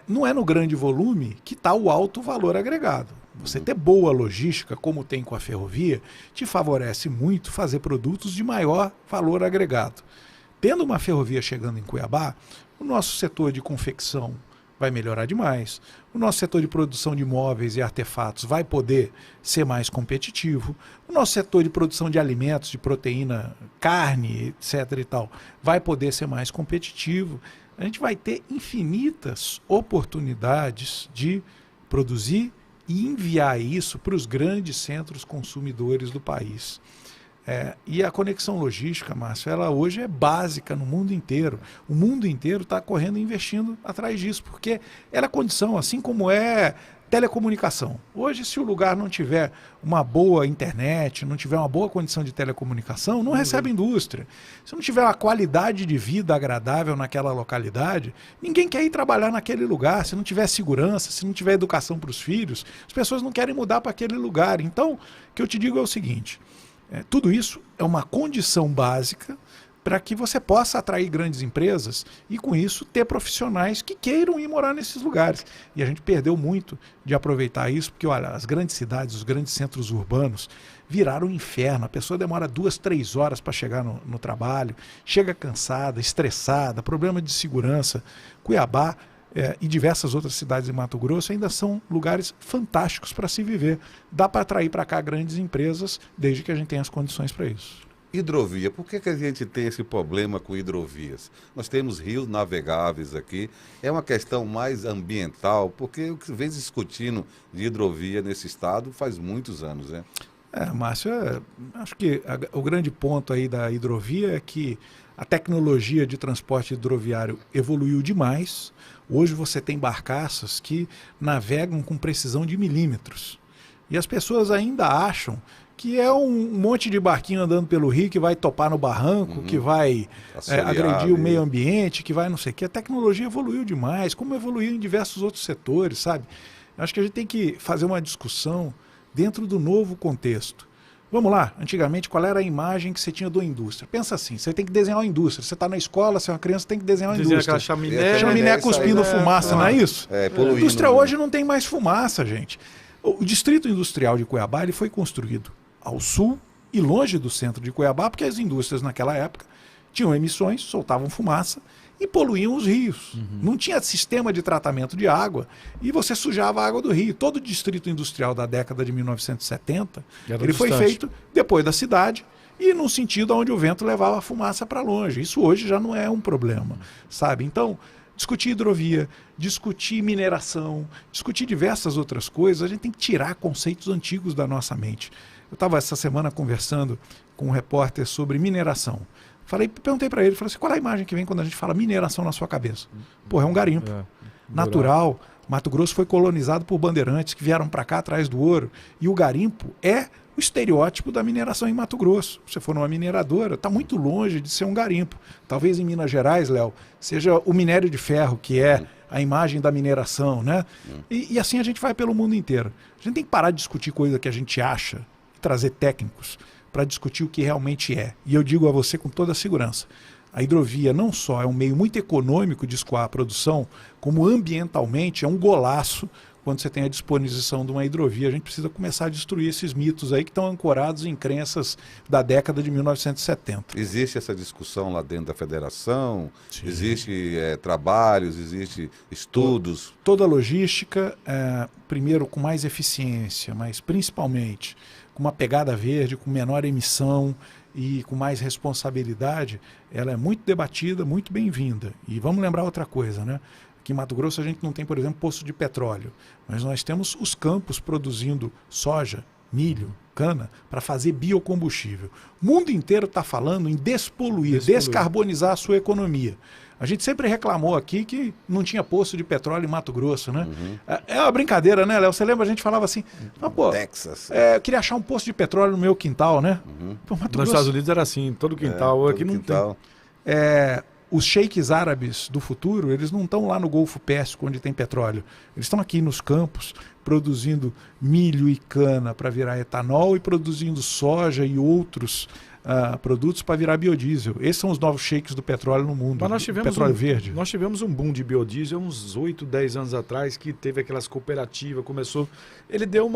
não é no grande volume que está o alto valor agregado. Você ter boa logística, como tem com a ferrovia, te favorece muito fazer produtos de maior valor agregado. Tendo uma ferrovia chegando em Cuiabá, o nosso setor de confecção vai melhorar demais, o nosso setor de produção de móveis e artefatos vai poder ser mais competitivo, o nosso setor de produção de alimentos, de proteína, carne, etc. e tal, vai poder ser mais competitivo. A gente vai ter infinitas oportunidades de produzir e enviar isso para os grandes centros consumidores do país. E a conexão logística, Márcio, ela hoje é básica no mundo inteiro. O mundo inteiro está correndo e investindo atrás disso, porque ela é condição, assim como é telecomunicação. Hoje, se o lugar não tiver uma boa internet, não tiver uma boa condição de telecomunicação, não recebe indústria. Se não tiver uma qualidade de vida agradável naquela localidade, ninguém quer ir trabalhar naquele lugar. Se não tiver segurança, se não tiver educação para os filhos, as pessoas não querem mudar para aquele lugar. Então, o que eu te digo é o seguinte, tudo isso é uma condição básica para que você possa atrair grandes empresas e, com isso, ter profissionais que queiram ir morar nesses lugares. E a gente perdeu muito de aproveitar isso, porque, olha, as grandes cidades, os grandes centros urbanos viraram um inferno. A pessoa demora 2, 3 horas para chegar no trabalho, chega cansada, estressada, problema de segurança. Cuiabá e diversas outras cidades de Mato Grosso ainda são lugares fantásticos para se viver. Dá para atrair para cá grandes empresas, desde que a gente tenha as condições para isso. Hidrovia, por que a gente tem esse problema com hidrovias? Nós temos rios navegáveis aqui, é uma questão mais ambiental, porque o que vem discutindo de hidrovia nesse estado faz muitos anos, né? Márcio, acho que o grande ponto aí da hidrovia é que a tecnologia de transporte hidroviário evoluiu demais. Hoje você tem barcaças que navegam com precisão de milímetros. E as pessoas ainda acham que é um monte de barquinho andando pelo rio que vai topar no barranco, que vai agredir o meio ambiente, que vai não sei o que. A tecnologia evoluiu demais, como evoluiu em diversos outros setores, sabe? Acho que a gente tem que fazer uma discussão dentro do novo contexto. Vamos lá, antigamente qual era a imagem que você tinha da indústria? Pensa assim, você tem que desenhar uma indústria, você está na escola, você é uma criança, tem que desenhar uma indústria. Aquela chaminé cuspindo fumaça, não é isso? Poluindo. A indústria hoje não tem mais fumaça, gente. O Distrito Industrial de Cuiabá ele foi construído ao sul e longe do centro de Cuiabá, porque as indústrias naquela época tinham emissões, soltavam fumaça e poluíam os rios. Não tinha sistema de tratamento de água e você sujava a água do rio. Todo o distrito industrial da década de 1970, ele foi feito depois da cidade e num sentido onde o vento levava a fumaça para longe. Isso hoje já não é um problema, sabe? Então, discutir hidrovia, discutir mineração, discutir diversas outras coisas, a gente tem que tirar conceitos antigos da nossa mente. Eu estava essa semana conversando com um repórter sobre mineração. Perguntei para ele, falei assim, qual é a imagem que vem quando a gente fala mineração na sua cabeça? Pô, é um garimpo. Natural. Mato Grosso foi colonizado por bandeirantes que vieram para cá atrás do ouro. E o garimpo é o estereótipo da mineração em Mato Grosso. Se você for numa mineradora, está muito longe de ser um garimpo. Talvez em Minas Gerais, Léo, seja o minério de ferro, que é a imagem da mineração, né? E assim a gente vai pelo mundo inteiro. A gente tem que parar de discutir coisa que a gente acha e trazer técnicos para discutir o que realmente é. E eu digo a você com toda a segurança, a hidrovia não só é um meio muito econômico de escoar a produção, como ambientalmente é um golaço quando você tem a disposição de uma hidrovia. A gente precisa começar a destruir esses mitos aí que estão ancorados em crenças da década de 1970. Existe essa discussão lá dentro da federação? Sim. Existe trabalhos, existe estudos? Toda a logística, primeiro com mais eficiência, mas principalmente com uma pegada verde, com menor emissão e com mais responsabilidade, ela é muito debatida, muito bem-vinda. E vamos lembrar outra coisa, né? Aqui em Mato Grosso a gente não tem, por exemplo, poço de petróleo, mas nós temos os campos produzindo soja, milho, cana, para fazer biocombustível. O mundo inteiro está falando em despoluir, descarbonizar a sua economia. A gente sempre reclamou aqui que não tinha poço de petróleo em Mato Grosso, né? É uma brincadeira, né, Léo? Você lembra? A gente falava assim, pô, Texas. eu queria achar um poço de petróleo no meu quintal, né? Pô, Nos Estados Unidos era assim, todo quintal, aqui não tem. Os sheiks árabes do futuro, eles não estão lá no Golfo Pérsico, onde tem petróleo. Eles estão aqui nos campos, produzindo milho e cana para virar etanol e produzindo soja e outros produtos para virar biodiesel. Esses são os novos sheiks do petróleo no mundo. Mas nós tivemos petróleo verde. Nós tivemos um boom de biodiesel uns 8, 10 anos atrás, que teve aquelas cooperativas, começou... Ele deu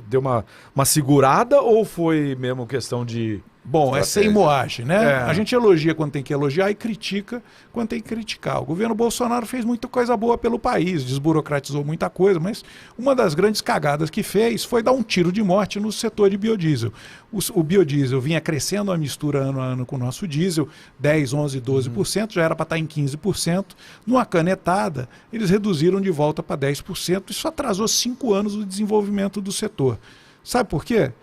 deu uma segurada ou foi mesmo questão de... Bom, é sem moagem, né? É. A gente elogia quando tem que elogiar e critica quando tem que criticar. O governo Bolsonaro fez muita coisa boa pelo país, desburocratizou muita coisa, mas uma das grandes cagadas que fez foi dar um tiro de morte no setor de biodiesel. O biodiesel vinha crescendo a mistura ano a ano com o nosso diesel, 10, 11, 12%, já era para estar em 15%. Numa canetada, eles reduziram de volta para 10%. Isso atrasou 5 anos o desenvolvimento do setor. Sabe por quê?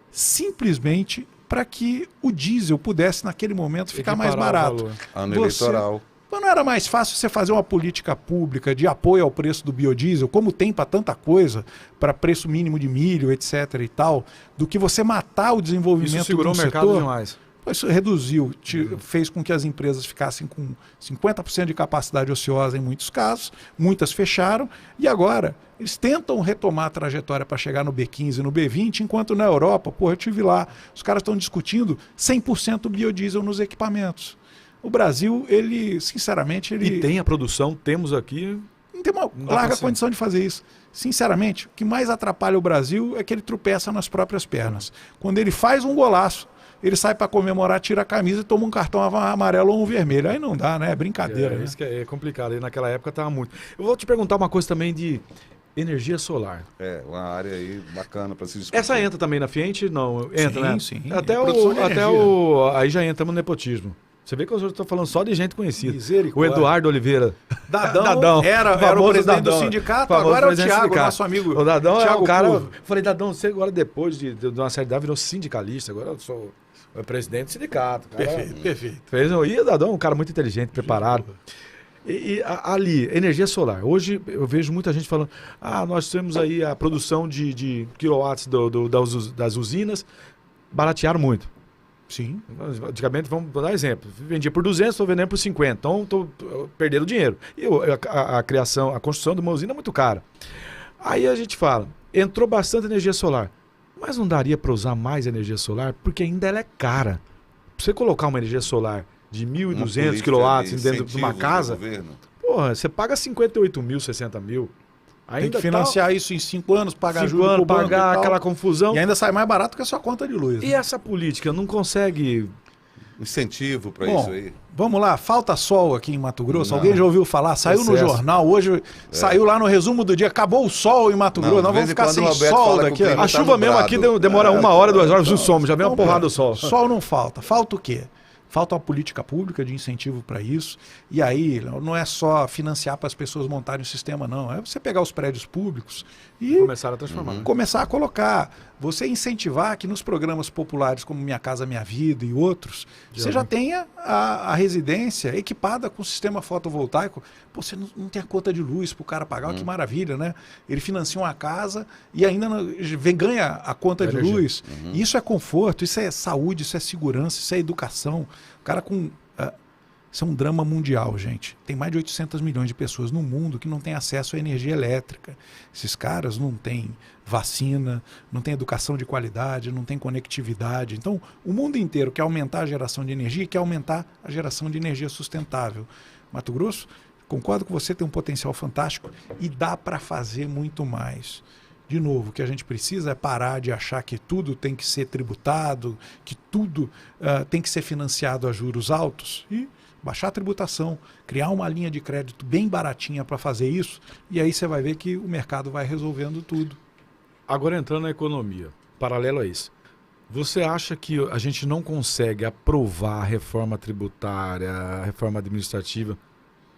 Simplesmente para que o diesel pudesse, naquele momento, ficar mais barato. Ano eleitoral. Mas não era mais fácil você fazer uma política pública de apoio ao preço do biodiesel, como tem para tanta coisa, para preço mínimo de milho, etc. e tal, do que você matar o desenvolvimento Isso segurou do o mercado setor? demais. Isso reduziu, fez com que as empresas ficassem com 50% de capacidade ociosa em muitos casos, muitas fecharam, e agora eles tentam retomar a trajetória para chegar no B15 e no B20, enquanto na Europa, eu estive lá, os caras estão discutindo 100% biodiesel nos equipamentos. O Brasil, ele, sinceramente... E tem a produção, temos aqui... Não tem uma larga condição de fazer isso. Sinceramente, o que mais atrapalha o Brasil é que ele tropeça nas próprias pernas. Quando ele faz um golaço, ele sai para comemorar, tira a camisa e toma um cartão amarelo ou um vermelho. Aí não dá, né? É brincadeira. Né? Isso que é complicado. E naquela época estava muito. Eu vou te perguntar uma coisa também de energia solar. É, uma área aí bacana para se discutir. Essa entra também na Fiente? Não, entra, né? Sim. Aí já entramos no nepotismo. Você vê que eu estou falando só de gente conhecida. O Eduardo Eduardo Oliveira. Dadão era o presidente do sindicato, agora é o Thiago, nosso amigo. O Dadão Thiago é o cara... Curvo. Eu falei, Dadão, você agora depois de uma certa idade virou sindicalista, agora eu sou o presidente do sindicato. Cara. Perfeito. E o Dadão é um cara muito inteligente, preparado. E ali, energia solar. Hoje eu vejo muita gente falando, nós temos aí a produção de quilowatts das usinas, baratearam muito. Sim. Antigamente, vamos dar exemplo, vendia por 200, estou vendendo por 50, então estou perdendo dinheiro. E a construção de uma usina é muito cara. Aí a gente fala, entrou bastante energia solar, mas não daria para usar mais energia solar? Porque ainda ela é cara. Para você colocar uma energia solar de 1.200 quilowatts dentro de uma casa, porra, você paga 58 mil, 60 mil. Tem que financiar isso em 5 anos, pagar juros, pagar aquela confusão. E ainda sai mais barato que a sua conta de luz. E essa política não consegue... Incentivo para isso aí. Vamos lá, falta sol aqui em Mato Grosso. Alguém já ouviu falar? Saiu no jornal, hoje saiu lá no resumo do dia, acabou o sol em Mato Grosso. Nós vamos ficar sem sol daqui. A chuva mesmo aqui demora 1 hora, 2 horas, o som, já vem uma porrada do sol. Sol não falta. Falta o quê? Falta uma política pública de incentivo para isso. E aí, não é só financiar para as pessoas montarem o sistema, não. É você pegar os prédios públicos e começar a transformar. Começar a colocar. Você incentivar que nos programas populares como Minha Casa Minha Vida e outros, você já tenha a residência equipada com sistema fotovoltaico. Pô, você não tem a conta de luz para o cara pagar. Que maravilha, né? Ele financia uma casa e ainda ganha a conta de luz. Isso é conforto, isso é saúde, isso é segurança, isso é educação. O cara com Isso é um drama mundial, gente. Tem mais de 800 milhões de pessoas no mundo que não têm acesso à energia elétrica. Esses caras não têm vacina, não têm educação de qualidade, não têm conectividade. Então, o mundo inteiro quer aumentar a geração de energia e quer aumentar a geração de energia sustentável. Mato Grosso, concordo com você, tem um potencial fantástico e dá para fazer muito mais. De novo, o que a gente precisa é parar de achar que tudo tem que ser tributado, que tudo tem que ser financiado a juros altos e baixar a tributação, criar uma linha de crédito bem baratinha para fazer isso, e aí você vai ver que o mercado vai resolvendo tudo. Agora entrando na economia, paralelo a isso, você acha que a gente não consegue aprovar a reforma tributária, a reforma administrativa,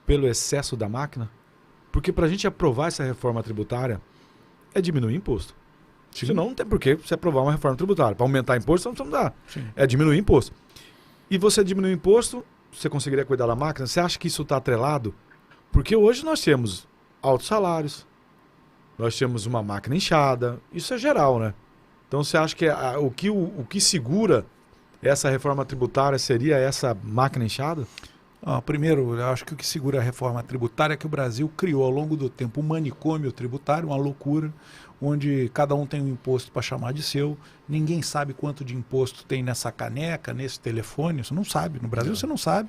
pelo excesso da máquina? Porque para a gente aprovar essa reforma tributária, é diminuir imposto. Sim. Senão não tem por que você aprovar uma reforma tributária. Para aumentar imposto, não dá. Sim. É diminuir imposto. E você diminuir imposto, você conseguiria cuidar da máquina? Você acha que isso está atrelado? Porque hoje nós temos altos salários, nós temos uma máquina inchada, isso é geral, né? Então você acha que o que segura essa reforma tributária seria essa máquina inchada? Primeiro, eu acho que o que segura a reforma tributária é que o Brasil criou ao longo do tempo um manicômio tributário, uma loucura, onde cada um tem um imposto para chamar de seu, ninguém sabe quanto de imposto tem nessa caneca, nesse telefone, você não sabe, no Brasil você não sabe,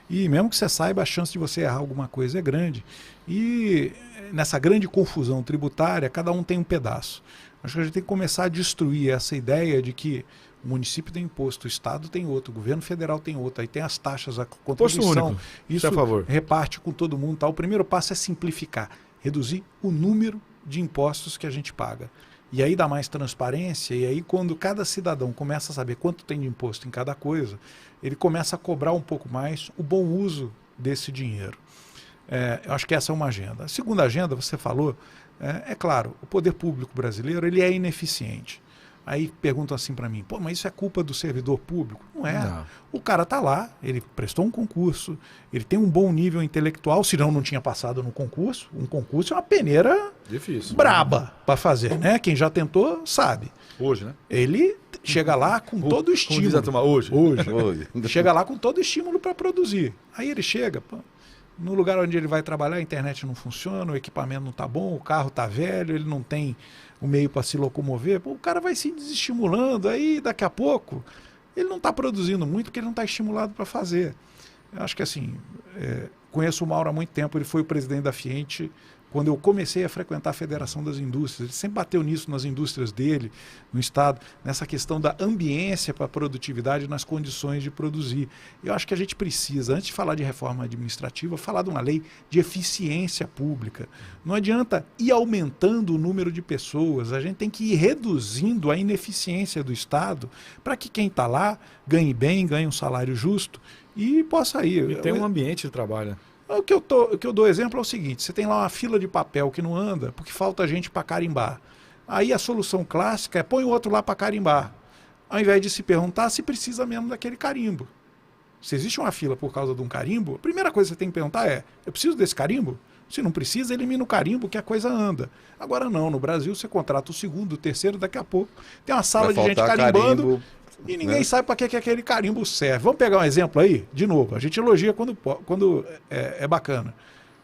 e mesmo que você saiba, a chance de você errar alguma coisa é grande. E nessa grande confusão tributária, cada um tem um pedaço. Acho que a gente tem que começar a destruir essa ideia de que o município tem imposto, o estado tem outro, o governo federal tem outro, aí tem as taxas, a contribuição, isso é a favor. Reparte com todo mundo. Tá? O primeiro passo é simplificar, reduzir o número de impostos que a gente paga. E aí dá mais transparência, e aí quando cada cidadão começa a saber quanto tem de imposto em cada coisa, ele começa a cobrar um pouco mais o bom uso desse dinheiro. Eu acho que essa é uma agenda. A segunda agenda, você falou, é claro, o poder público brasileiro ele é ineficiente. Aí perguntam assim para mim, mas isso é culpa do servidor público? Não é. Não. O cara está lá, ele prestou um concurso, ele tem um bom nível intelectual, senão não tinha passado no concurso. Um concurso é uma peneira difícil, braba para fazer, né? Quem já tentou sabe. Hoje, né? Ele chega lá com todo o estímulo. Como diz a turma, hoje. Chega lá com todo o estímulo para produzir. Aí ele chega, no lugar onde ele vai trabalhar, a internet não funciona, o equipamento não está bom, o carro está velho, ele não tem o meio para se locomover, o cara vai se desestimulando, aí daqui a pouco ele não está produzindo muito porque ele não está estimulado para fazer. Eu acho que assim, conheço o Mauro há muito tempo, ele foi o presidente da Fiente quando eu comecei a frequentar a Federação das Indústrias. Ele sempre bateu nisso nas indústrias dele, no estado, nessa questão da ambiência para a produtividade nas condições de produzir. Eu acho que a gente precisa, antes de falar de reforma administrativa, falar de uma lei de eficiência pública. Não adianta ir aumentando o número de pessoas, a gente tem que ir reduzindo a ineficiência do Estado para que quem está lá ganhe bem, ganhe um salário justo e possa ir. E tem um ambiente de trabalho. O que eu dou exemplo é o seguinte, você tem lá uma fila de papel que não anda porque falta gente para carimbar. Aí a solução clássica é põe o outro lá para carimbar, ao invés de se perguntar se precisa mesmo daquele carimbo. Se existe uma fila por causa de um carimbo, a primeira coisa que você tem que perguntar é, eu preciso desse carimbo? Se não precisa, elimina o carimbo que a coisa anda. Agora não, no Brasil você contrata o segundo, o terceiro, daqui a pouco tem uma sala de gente carimbando... Carimbo. E ninguém sabe para que aquele carimbo serve. Vamos pegar um exemplo aí? De novo, a gente elogia quando é bacana.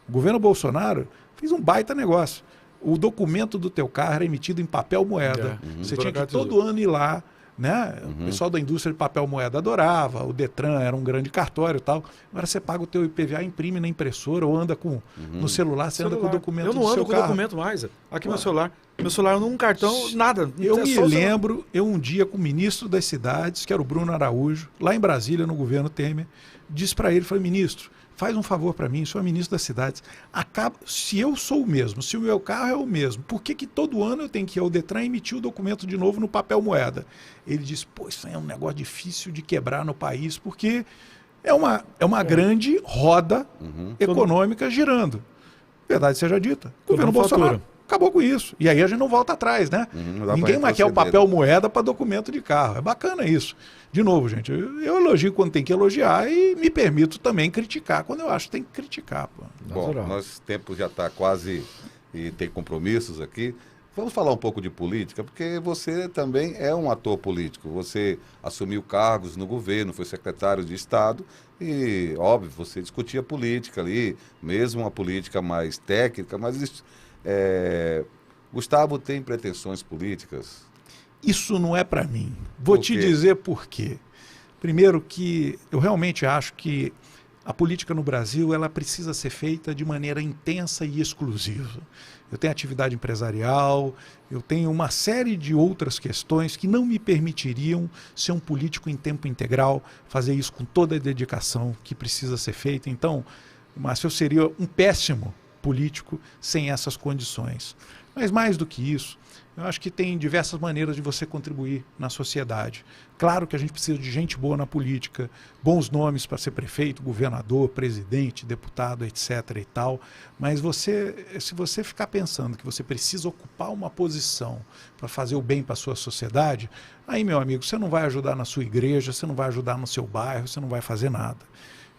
O governo Bolsonaro fez um baita negócio. O documento do teu carro era emitido em papel moeda. Você tinha que todo ano ir lá, né? O pessoal da indústria de papel moeda adorava, o Detran era um grande cartório e tal. Agora você paga o teu IPVA, imprime na impressora ou anda no celular, você anda com o documento do seu carro. Eu não ando com o documento mais. Aqui meu celular. Meu celular, num cartão, nada. Eu me lembro, um dia com o ministro das cidades, que era o Bruno Araújo, lá em Brasília, no governo Temer, disse para ele, falei, ministro, faz um favor para mim, sou ministro das cidades, se eu sou o mesmo, se o meu carro é o mesmo, por que todo ano eu tenho que ir ao Detran e emitir o documento de novo no papel moeda? Ele disse, isso é um negócio difícil de quebrar no país, porque é uma grande roda econômica girando. Verdade seja dita, governo Bolsonaro acabou com isso. E aí a gente não volta atrás, né? Ninguém mais quer o papel moeda para documento de carro. É bacana isso. De novo, gente, eu elogio quando tem que elogiar e me permito também criticar quando eu acho que tem que criticar. Bom, nosso tempo já está quase e tem compromissos aqui. Vamos falar um pouco de política, porque você também é um ator político. Você assumiu cargos no governo, foi secretário de Estado e, óbvio, você discutia política ali, mesmo uma política mais técnica, mas Gustavo tem pretensões políticas? Isso não é para mim. Vou te dizer por quê. Primeiro que eu realmente acho que a política no Brasil ela precisa ser feita de maneira intensa e exclusiva. Eu tenho atividade empresarial, eu tenho uma série de outras questões que não me permitiriam ser um político em tempo integral, fazer isso com toda a dedicação que precisa ser feita. Então, Márcio, eu seria um péssimo político sem essas condições. Mas mais do que isso, eu acho que tem diversas maneiras de você contribuir na sociedade. Claro que a gente precisa de gente boa na política, bons nomes para ser prefeito, governador, presidente, deputado, etc. e tal. Mas se você ficar pensando que você precisa ocupar uma posição para fazer o bem para a sua sociedade, aí, meu amigo, você não vai ajudar na sua igreja, você não vai ajudar no seu bairro, você não vai fazer nada.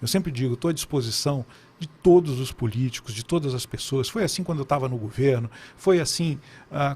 Eu sempre digo, estou à disposição de todos os políticos, de todas as pessoas. Foi assim quando eu estava no governo, foi assim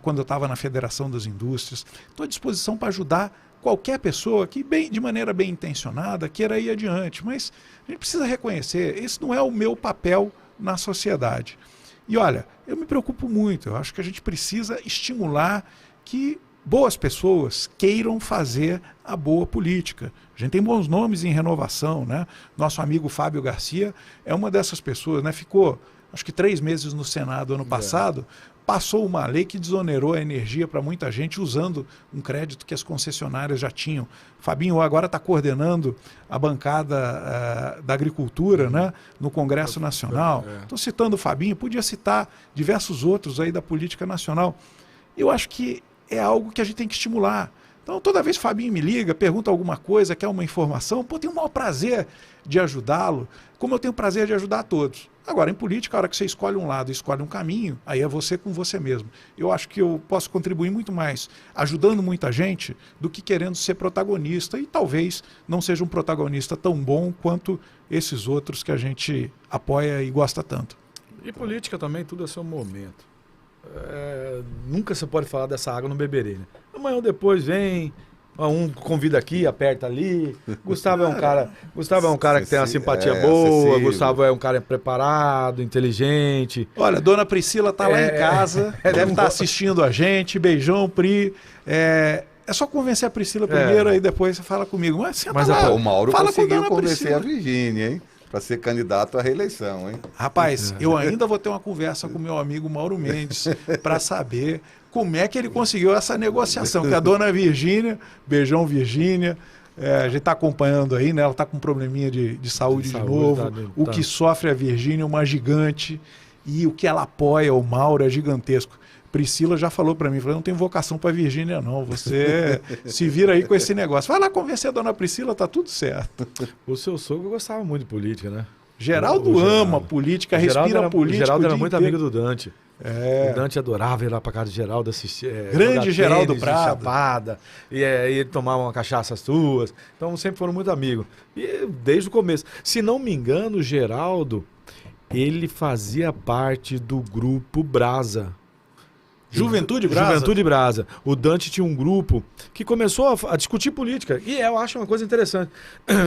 quando eu estava na Federação das Indústrias. Estou à disposição para ajudar qualquer pessoa que, de maneira bem intencionada, queira ir adiante. Mas a gente precisa reconhecer, esse não é o meu papel na sociedade. E olha, eu me preocupo muito, eu acho que a gente precisa estimular que boas pessoas queiram fazer a boa política. A gente tem bons nomes em renovação, né? Nosso amigo Fábio Garcia é uma dessas pessoas, né? Ficou, acho que 3 meses no Senado ano passado, passou uma lei que desonerou a energia para muita gente usando um crédito que as concessionárias já tinham. Fabinho agora está coordenando a bancada da agricultura, né? No Congresso Nacional. Estou citando o Fabinho, podia citar diversos outros aí da política nacional. Eu acho que é algo que a gente tem que estimular. Então, toda vez que o Fabinho me liga, pergunta alguma coisa, quer uma informação, eu tenho o maior prazer de ajudá-lo, como eu tenho o prazer de ajudar a todos. Agora, em política, a hora que você escolhe um lado e escolhe um caminho, aí é você com você mesmo. Eu acho que eu posso contribuir muito mais ajudando muita gente do que querendo ser protagonista e talvez não seja um protagonista tão bom quanto esses outros que a gente apoia e gosta tanto. E política também, tudo é seu momento. Nunca você pode falar dessa água no beberê, né? Amanhã ou depois vem, um convida aqui, aperta ali. Gustavo é um cara que tem uma simpatia boa, acessível. Gustavo é um cara preparado, inteligente. Olha, dona Priscila está lá em casa, deve estar assistindo a gente. Beijão, Pri. É só convencer a Priscila primeiro, aí depois você fala comigo. Mas o Mauro conseguiu convencer a Virgínia, hein? Para ser candidato à reeleição, hein? Rapaz, eu ainda vou ter uma conversa com meu amigo Mauro Mendes para saber como é que ele conseguiu essa negociação. Que a dona Virgínia, beijão Virgínia, a gente está acompanhando aí, né? Ela está com um probleminha de saúde de novo. O que sofre a Virgínia é uma gigante e o que ela apoia, o Mauro, é gigantesco. Priscila já falou para mim, falou, não tem vocação para Virgínia não, você se vira aí com esse negócio. Vai lá convencer a dona Priscila, tá tudo certo. O seu sogro gostava muito de política, né? Geraldo ama política, respira política. O Geraldo era muito amigo do Dante. O Dante adorava ir lá para casa de Geraldo assistir. Grande Geraldo Prado. Chapada, e ele tomava uma cachaça suas. Então sempre foram muito amigos. E desde o começo. Se não me engano, o Geraldo, ele fazia parte do grupo Brasa. Juventude Brasa? Juventude Brasa. O Dante tinha um grupo que começou a discutir política. E eu acho uma coisa interessante.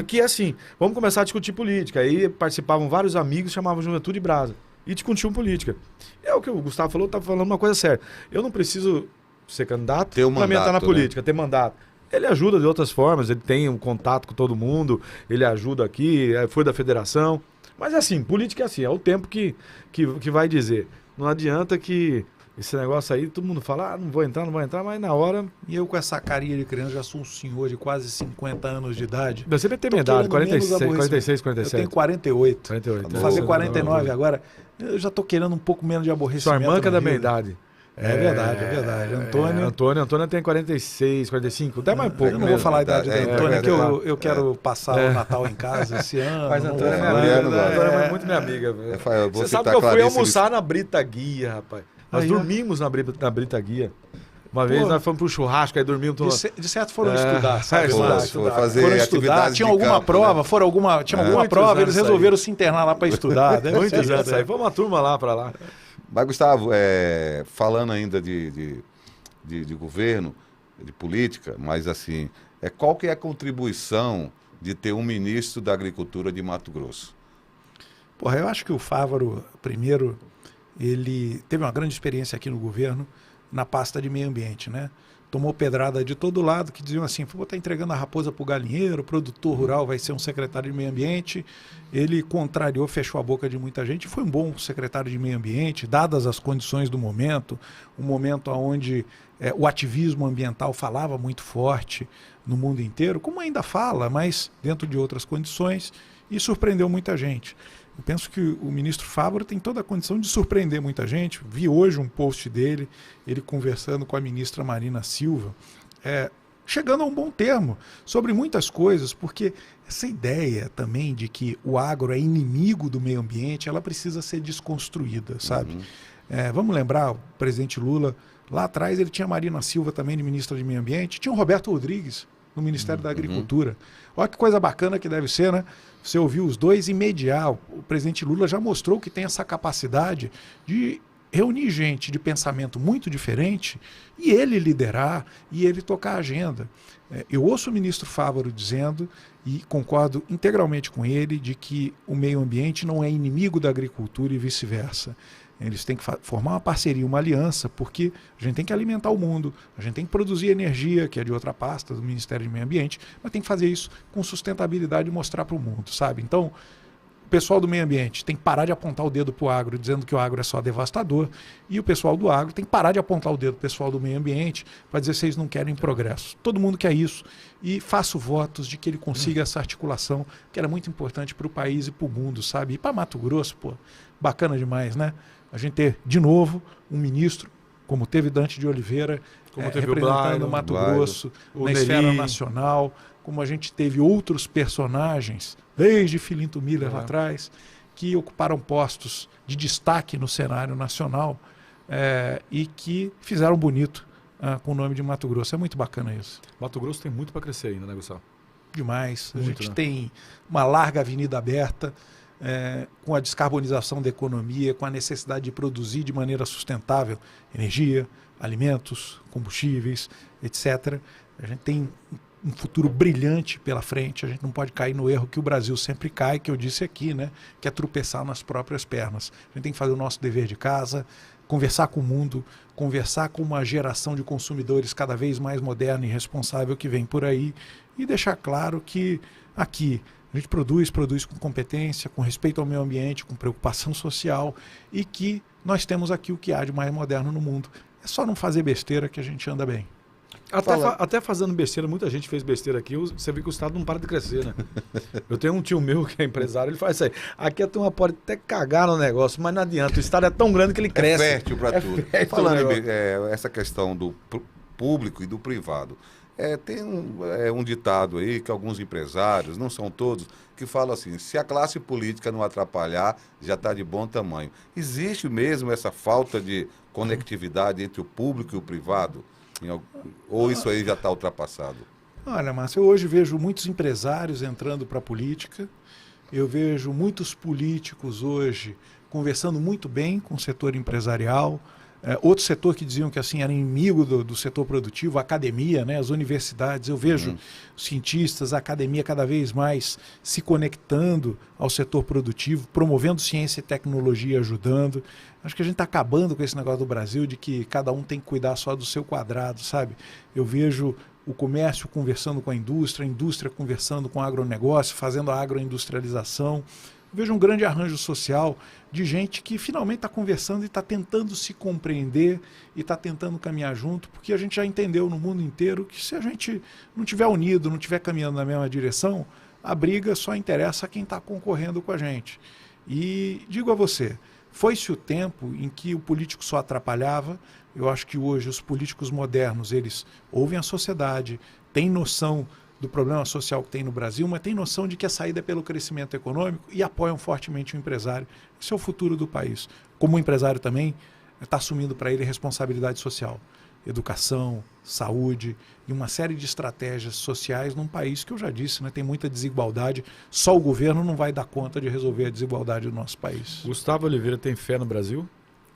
Que é assim, vamos começar a discutir política. Aí participavam vários amigos, chamavam Juventude Brasa. E discutiam política. É o que o Gustavo falou, tá falando uma coisa séria. Eu não preciso ser candidato para me entrar na política, ter mandato. Ele ajuda de outras formas, ele tem um contato com todo mundo, ele ajuda aqui, foi da federação. Mas é assim, política é assim, é o tempo que vai dizer. Não adianta que esse negócio aí, todo mundo fala, não vou entrar, mas na hora... E eu com essa carinha de criança já sou um senhor de quase 50 anos de idade. Você vai ter minha idade, 46, 47. Eu tenho 48. 48. Vou fazer 49 agora. Eu já tô querendo um pouco menos de aborrecimento. Sua irmã que é da minha idade. É verdade. Antônia tem 46, 45, até mais pouco. Eu não vou falar a idade da Antônia, que eu quero passar o Natal em casa esse ano. Mas Antônia é minha amiga. Antônia é muito minha amiga. Você sabe que eu fui almoçar na Brita Guia, rapaz. Nós dormimos na Brita Guia. Uma vez nós fomos pro churrasco, aí dormimos... De certo foram estudar, sabe? Foram estudar. Tinha alguma prova, tinha alguma prova, eles resolveram se internar lá para estudar. Muitos anos aí. Foi uma turma lá para lá. Mas, Gustavo, falando ainda de governo, de política, mas assim, qual que é a contribuição de ter um ministro da Agricultura de Mato Grosso? Porra, eu acho que o Fávaro, primeiro, ele teve uma grande experiência aqui no governo, na pasta de meio ambiente, né? Tomou pedrada de todo lado, que diziam assim, vou estar entregando a raposa para o galinheiro, o produtor rural vai ser um secretário de meio ambiente. Ele contrariou, fechou a boca de muita gente, foi um bom secretário de meio ambiente, dadas as condições do momento, um momento onde o ativismo ambiental falava muito forte no mundo inteiro, como ainda fala, mas dentro de outras condições, e surpreendeu muita gente. Eu penso que o ministro Fávaro tem toda a condição de surpreender muita gente. Vi hoje um post dele, ele conversando com a ministra Marina Silva, chegando a um bom termo sobre muitas coisas, porque essa ideia também de que o agro é inimigo do meio ambiente, ela precisa ser desconstruída, sabe? Vamos lembrar, o presidente Lula, lá atrás ele tinha a Marina Silva também de ministra de meio ambiente, tinha o Roberto Rodrigues no Ministério da Agricultura. Olha que coisa bacana que deve ser, né? Você ouviu os dois e mediar. O presidente Lula já mostrou que tem essa capacidade de reunir gente de pensamento muito diferente e ele liderar e ele tocar a agenda. Eu ouço o ministro Fávaro dizendo, e concordo integralmente com ele, de que o meio ambiente não é inimigo da agricultura e vice-versa. Eles têm que formar uma parceria, uma aliança, porque a gente tem que alimentar o mundo, a gente tem que produzir energia, que é de outra pasta do Ministério do Meio Ambiente, mas tem que fazer isso com sustentabilidade e mostrar para o mundo, sabe? Então, o pessoal do meio ambiente tem que parar de apontar o dedo para o agro, dizendo que o agro é só devastador, e o pessoal do agro tem que parar de apontar o dedo para o pessoal do meio ambiente para dizer que vocês não querem progresso. Todo mundo quer isso, e faço votos de que ele consiga essa articulação, que era muito importante para o país e para o mundo, sabe? E para Mato Grosso, pô, bacana demais, né? A gente ter, de novo, um ministro, como teve Dante de Oliveira, como teve representando o Mato Grosso, na esfera nacional, como a gente teve outros personagens, desde Filinto Miller lá atrás, que ocuparam postos de destaque no cenário nacional e que fizeram bonito com o nome de Mato Grosso. É muito bacana isso. Mato Grosso tem muito para crescer ainda, né, Gustavo? Demais. Muito, a gente né? tem uma larga avenida aberta, com a descarbonização da economia, com a necessidade de produzir de maneira sustentável energia, alimentos, combustíveis, etc. A gente tem um futuro brilhante pela frente, a gente não pode cair no erro que o Brasil sempre cai, que eu disse aqui, né, que é tropeçar nas próprias pernas. A gente tem que fazer o nosso dever de casa, conversar com o mundo, conversar com uma geração de consumidores cada vez mais moderna e responsável que vem por aí e deixar claro que aqui a gente produz com competência, com respeito ao meio ambiente, com preocupação social e que nós temos aqui o que há de mais moderno no mundo. É só não fazer besteira que a gente anda bem. Até fazendo besteira, muita gente fez besteira aqui, você vê que o Estado não para de crescer, né? Eu tenho um tio meu que é empresário, ele faz isso aí. Aqui a turma pode até cagar no negócio, mas não adianta, o Estado é tão grande que ele cresce. É fértil para tudo. Fértil. Falando essa questão do público e do privado, tem um ditado aí que alguns empresários, não são todos, que falam assim, se a classe política não atrapalhar, já está de bom tamanho. Existe mesmo essa falta de conectividade entre o público e o privado? Ou isso aí já está ultrapassado? Olha, Márcio, eu hoje vejo muitos empresários entrando para a política, eu vejo muitos políticos hoje conversando muito bem com o setor empresarial, outro setor que diziam que assim era inimigo do setor produtivo, a academia, né, as universidades. Eu vejo cientistas, a academia cada vez mais se conectando ao setor produtivo, promovendo ciência e tecnologia, ajudando. Acho que a gente está acabando com esse negócio do Brasil de que cada um tem que cuidar só do seu quadrado, sabe? Eu vejo o comércio conversando com a indústria conversando com o agronegócio, fazendo a agroindustrialização. Vejo um grande arranjo social de gente que finalmente está conversando e está tentando se compreender e está tentando caminhar junto, porque a gente já entendeu no mundo inteiro que se a gente não estiver unido, não estiver caminhando na mesma direção, a briga só interessa a quem está concorrendo com a gente. E digo a você, foi-se o tempo em que o político só atrapalhava. Eu acho que hoje os políticos modernos, eles ouvem a sociedade, têm noção do problema social que tem no Brasil, mas tem noção de que a saída é pelo crescimento econômico e apoiam fortemente o empresário. Esse é o futuro do país. Como o empresário também está assumindo para ele responsabilidade social, educação, saúde e uma série de estratégias sociais num país que eu já disse, né, tem muita desigualdade. Só o governo não vai dar conta de resolver a desigualdade do nosso país. Gustavo Oliveira tem fé no Brasil?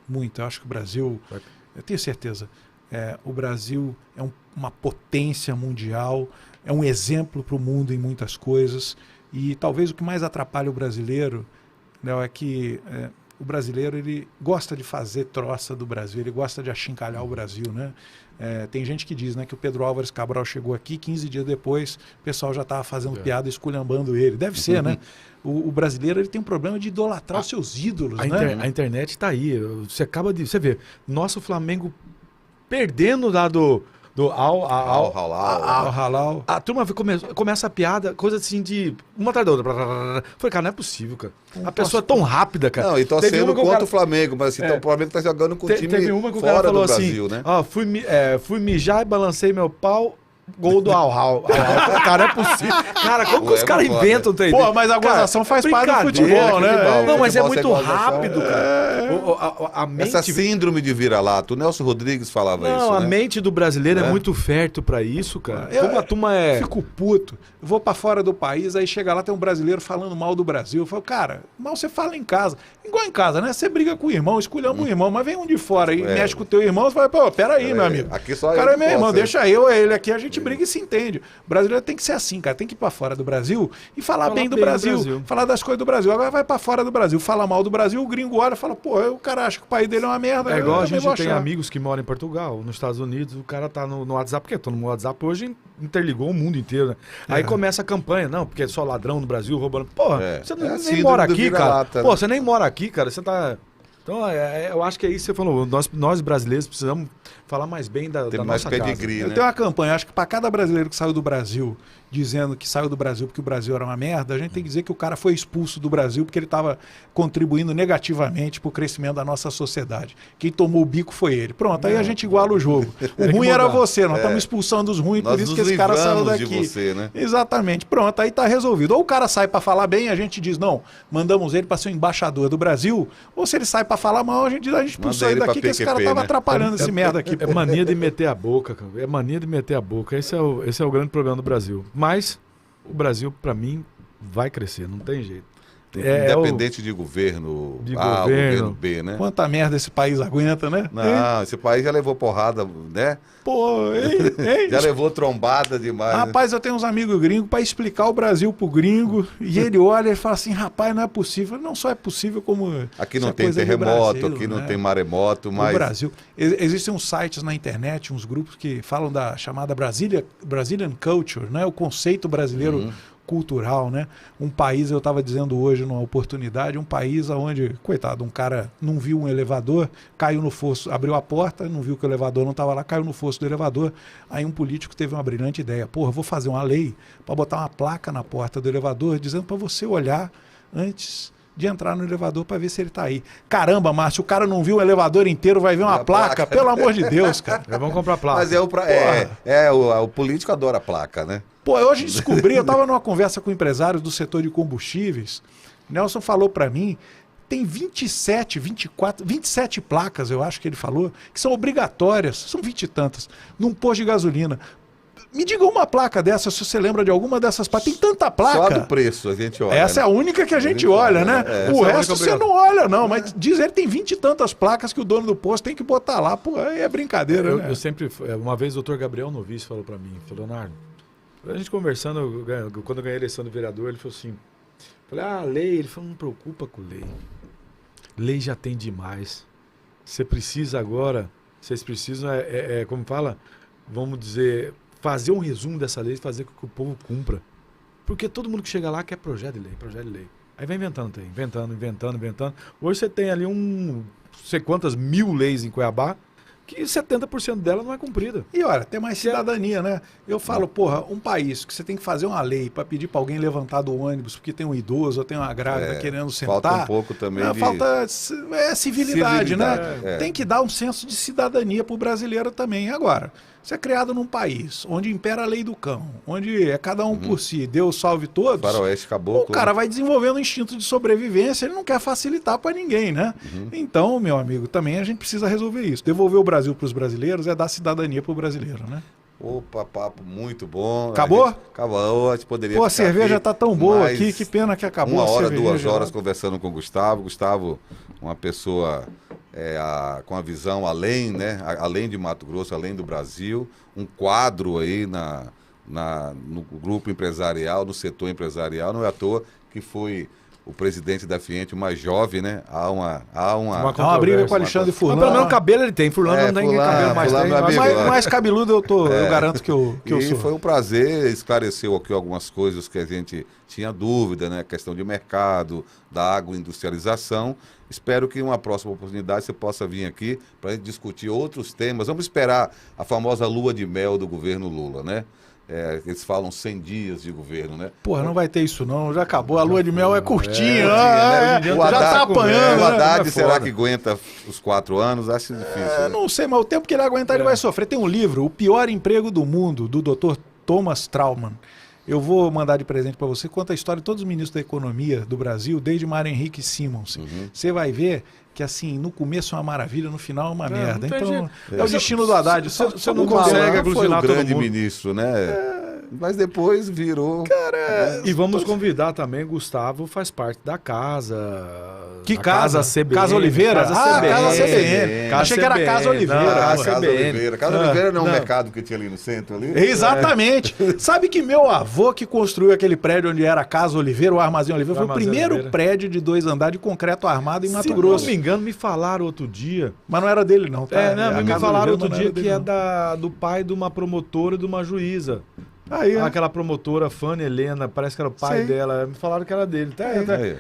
muito. Eu acho que o Brasil, eu tenho certeza, o Brasil é uma potência mundial, é um exemplo para o mundo em muitas coisas. E talvez o que mais atrapalha o brasileiro, né, é que o brasileiro ele gosta de fazer troça do Brasil, ele gosta de achincalhar o Brasil, né? Tem gente que diz, né, que o Pedro Álvares Cabral chegou aqui, 15 dias depois o pessoal já estava fazendo piada, esculhambando ele. Deve ser, né? O brasileiro ele tem um problema de idolatrar os seus ídolos, né? A internet está aí. Você vê, nosso Flamengo perdendo lá do Al-Halal. A turma começa a piada, coisa assim de uma atrás da outra. Falei, cara, não é possível, cara. A pessoa é tão rápida, cara. Não, e torcendo contra o Flamengo, mas assim, então, o Flamengo tá jogando com o time teve uma que o fora cara falou do assim, Brasil, né? Fui mijar e balancei meu pau, gol do Al-Hal. Cara, não é possível. Cara, como que os caras inventam o trem? Pô, mas a gozação faz parte do futebol, né? Não, mas é Futebol muito sem gozação. rápido, cara. A mente... Essa síndrome de vira-lata, o Nelson Rodrigues falava isso, a né? mente do brasileiro é muito fértil pra isso, cara. Como a turma Fico puto. Eu vou pra fora do país, aí chega lá, tem um brasileiro falando mal do Brasil. Eu falo, cara, mal você fala em casa. Igual em casa, né? Você briga com o irmão, esculhamba o irmão, mas vem um de fora e mexe com o teu irmão, você fala, pô, peraí, meu amigo. Aqui só o cara eu é meu posso, irmão, hein? deixa eu, ele aqui, a gente briga e se entende. O brasileiro tem que ser assim, cara. Tem que ir pra fora do Brasil e falar bem do Brasil. Falar das coisas do Brasil. Agora vai pra fora do Brasil, fala mal do Brasil, o gringo olha e fala, pô, o cara acha que o país dele é uma merda. É igual a gente tem amigos que moram em Portugal, nos Estados Unidos, o cara tá no WhatsApp, porque todo mundo no WhatsApp hoje interligou o mundo inteiro, né? Aí começa a campanha, não, porque é só ladrão no Brasil, roubando. Porra, você nem mora aqui, cara. Pô, você nem mora aqui, cara, você tá... Então, eu acho que é isso que você falou. Nós brasileiros precisamos falar mais bem da mais nossa pedigree, casa. né? Eu tenho uma campanha, acho que para cada brasileiro que saiu do Brasil, dizendo que saiu do Brasil porque o Brasil era uma merda, a gente tem que dizer que o cara foi expulso do Brasil porque ele estava contribuindo negativamente para o crescimento da nossa sociedade. Quem tomou o bico foi ele. Pronto, aí a gente iguala o jogo. O ruim era você, nós estamos expulsando os ruins, por isso que esse cara saiu daqui. De você, né? Exatamente. Pronto, aí tá resolvido. Ou o cara sai para falar bem, a gente diz, não, mandamos ele para ser o embaixador do Brasil, ou se ele sai para falar mal, a gente diz, a gente expulsou ele daqui que esse cara tava atrapalhando esse merda aqui. É mania de meter a boca, cara. É mania de meter a boca. Esse é o grande problema do Brasil. Mas o Brasil, para mim, vai crescer, não tem jeito. Independente de governo A, governo B, né? Quanta merda esse país aguenta, né? Não, esse país já levou porrada, né? Pô, hein? Já levou trombada demais. Rapaz, eu tenho uns amigos gringos para explicar o Brasil pro gringo, e ele olha e fala assim, rapaz, não é possível. Não só é possível como... Aqui não tem terremoto, Brasil, aqui não tem maremoto, mas... No Brasil, existem uns sites na internet, uns grupos que falam da chamada Brazilian Culture, né? O conceito brasileiro cultural, né? Um país, eu estava dizendo hoje numa oportunidade, um país onde, coitado, um cara não viu um elevador, caiu no fosso, abriu a porta, não viu que o elevador não estava lá, caiu no fosso do elevador. Aí um político teve uma brilhante ideia, porra, vou fazer uma lei para botar uma placa na porta do elevador dizendo para você olhar antes de entrar no elevador para ver se ele está aí. Caramba, Márcio, o cara não viu o elevador inteiro, vai ver uma placa, pelo amor de Deus, cara. Vamos comprar placa. Mas o político adora placa, né? Pô, hoje descobri, eu estava numa conversa com empresários do setor de combustíveis, Nelson falou para mim, tem 27 placas, eu acho que ele falou, que são obrigatórias, são 20 e tantas, num posto de gasolina. Me diga uma placa dessa, se você lembra de alguma dessas placas. Tem tanta placa. Só do preço a gente olha. Essa é a única que a gente olha, né? O resto você não olha, não. Mas diz ele tem 20 e tantas placas que o dono do posto tem que botar lá. Pô, aí é brincadeira, né? Eu sempre... Uma vez o doutor Gabriel Novice falou para mim, falou, Leonardo, a gente conversando, quando eu ganhei a eleição do vereador, ele falou assim, falei, lei, ele falou, não preocupa com lei. Lei já tem demais. Você precisa agora, vocês precisam, como fala, vamos dizer, fazer um resumo dessa lei e fazer com que o povo cumpra. Porque todo mundo que chega lá quer projeto de lei. Aí vai inventando. Hoje você tem ali não sei quantas mil leis em Cuiabá, que 70% dela não é cumprida. E olha, tem mais cidadania, né? Eu falo, porra, um país que você tem que fazer uma lei para pedir para alguém levantar do ônibus porque tem um idoso ou tem uma grávida querendo sentar. Falta um pouco também falta civilidade, né? Tem que dar um senso de cidadania pro brasileiro também. Agora, você é criado num país onde impera a lei do cão, onde é cada um por si, Deus salve todos. Faroeste caboclo. O cara vai desenvolvendo um instinto de sobrevivência, ele não quer facilitar para ninguém, né? Então, meu amigo, também a gente precisa resolver isso. Devolver o Brasil para os brasileiros é dar cidadania para o brasileiro, né? Opa, papo muito bom. Acabou? Acabou, a gente poderia. Pô, a cerveja tá tão boa aqui, que pena que acabou. 1 hora, 2 horas conversando com o Gustavo. Gustavo, uma pessoa com a visão além, né? Além de Mato Grosso, além do Brasil, um quadro aí no grupo empresarial, no setor empresarial. Não é à toa que foi o presidente da Fiente mais jovem, né? Há uma briga com o Alexandre Furlan. Mas pelo menos cabelo ele tem. Furlan não tem cabelo mais. Mais cabeludo eu garanto que eu sou. Foi um prazer, esclareceu aqui algumas coisas que a gente tinha dúvida, né? A questão de mercado, da agroindustrialização. Espero que em uma próxima oportunidade você possa vir aqui para a gente discutir outros temas. Vamos esperar a famosa lua de mel do governo Lula, né? Eles falam 100 dias de governo, né? Porra, não vai ter isso não, já acabou. A lua de mel é curtinha. Já tá apanhando. O Haddad, será que aguenta os 4 anos? Acho difícil. Né? Não sei, mas o tempo que ele aguentar ele vai sofrer. Tem um livro, O Pior Emprego do Mundo, do Dr. Thomas Trauman. Eu vou mandar de presente para você. Conta a história de todos os ministros da economia do Brasil, desde Mário Henrique Simons. Você vai ver que assim, no começo é uma maravilha, no final é uma merda. Então, é o destino do Haddad. Você não consegue aglutinar todo mundo. Foi o grande mundo. Ministro, né? Mas depois virou... Cara, e vamos convidar também, Gustavo faz parte da casa... Que casa? CBN. Casa Oliveira? Casa CBN. Achei que era Casa Oliveira. Casa Oliveira não é um mercado que tinha ali no centro ali? Exatamente. Sabe que meu avô que construiu aquele prédio onde era a Casa Oliveira, o Armazém Oliveira, foi o primeiro prédio de 2 andares de concreto armado em Mato Grosso. Se não me engano, me falaram outro dia... Mas não era dele não, tá? Me falaram outro dia que é do pai de uma promotora e de uma juíza. Aquela promotora, Fanny Helena, parece que era o pai dela. Me falaram que era dele.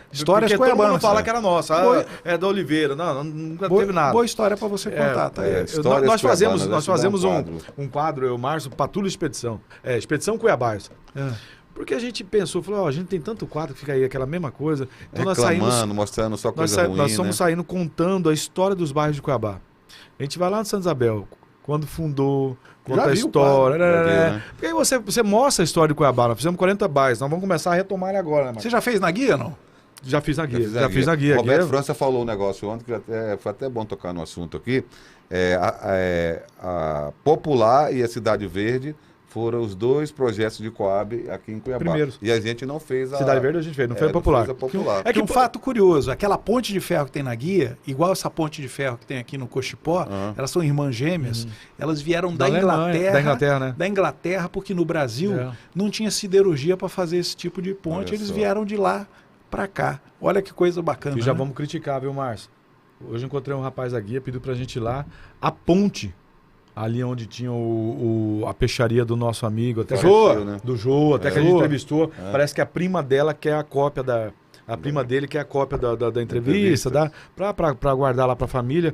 Histórias porque todo mundo fala né? que era nossa. É da Oliveira. Não, nunca teve nada. Boa história para você contar. Nós fazemos um quadro, eu, Márcio, Patrulha Expedição. Expedição Cuiabás. Porque a gente pensou, falou, a gente tem tanto quadro que fica aí aquela mesma coisa. Então nós saímos mostrando só coisa ruim, nós estamos saindo contando a história dos bairros de Cuiabá. A gente vai lá no Santa Isabel, quando fundou, conta a história. Né? Porque aí você mostra a história de Cuiabá. Nós fizemos 40 bairros, nós vamos começar a retomar ele agora. Né, você já fez na guia, não? Já fiz na guia. Já fiz na guia. Roberto França falou um negócio ontem, que foi até bom tocar no assunto aqui. A Popular e a Cidade Verde foram os 2 projetos de Coab aqui em Cuiabá. Primeiros. E a gente não fez a... Cidade Verde a gente fez, não foi a Popular. É que um fato curioso, aquela ponte de ferro que tem na guia, igual essa ponte de ferro que tem aqui no Cochipó, elas são irmãs gêmeas, elas vieram da Inglaterra, né? Da Inglaterra, porque no Brasil não tinha siderurgia para fazer esse tipo de ponte, eles vieram de lá para cá. Olha que coisa bacana. E já vamos criticar, viu, Márcio? Hoje eu encontrei um rapaz da guia, pediu pra gente ir lá, a ponte, ali onde tinha a peixaria do nosso amigo, até do Jô, até que a gente entrevistou. Parece que a prima dela quer a cópia a prima dele quer a cópia da entrevista, pra guardar lá pra família.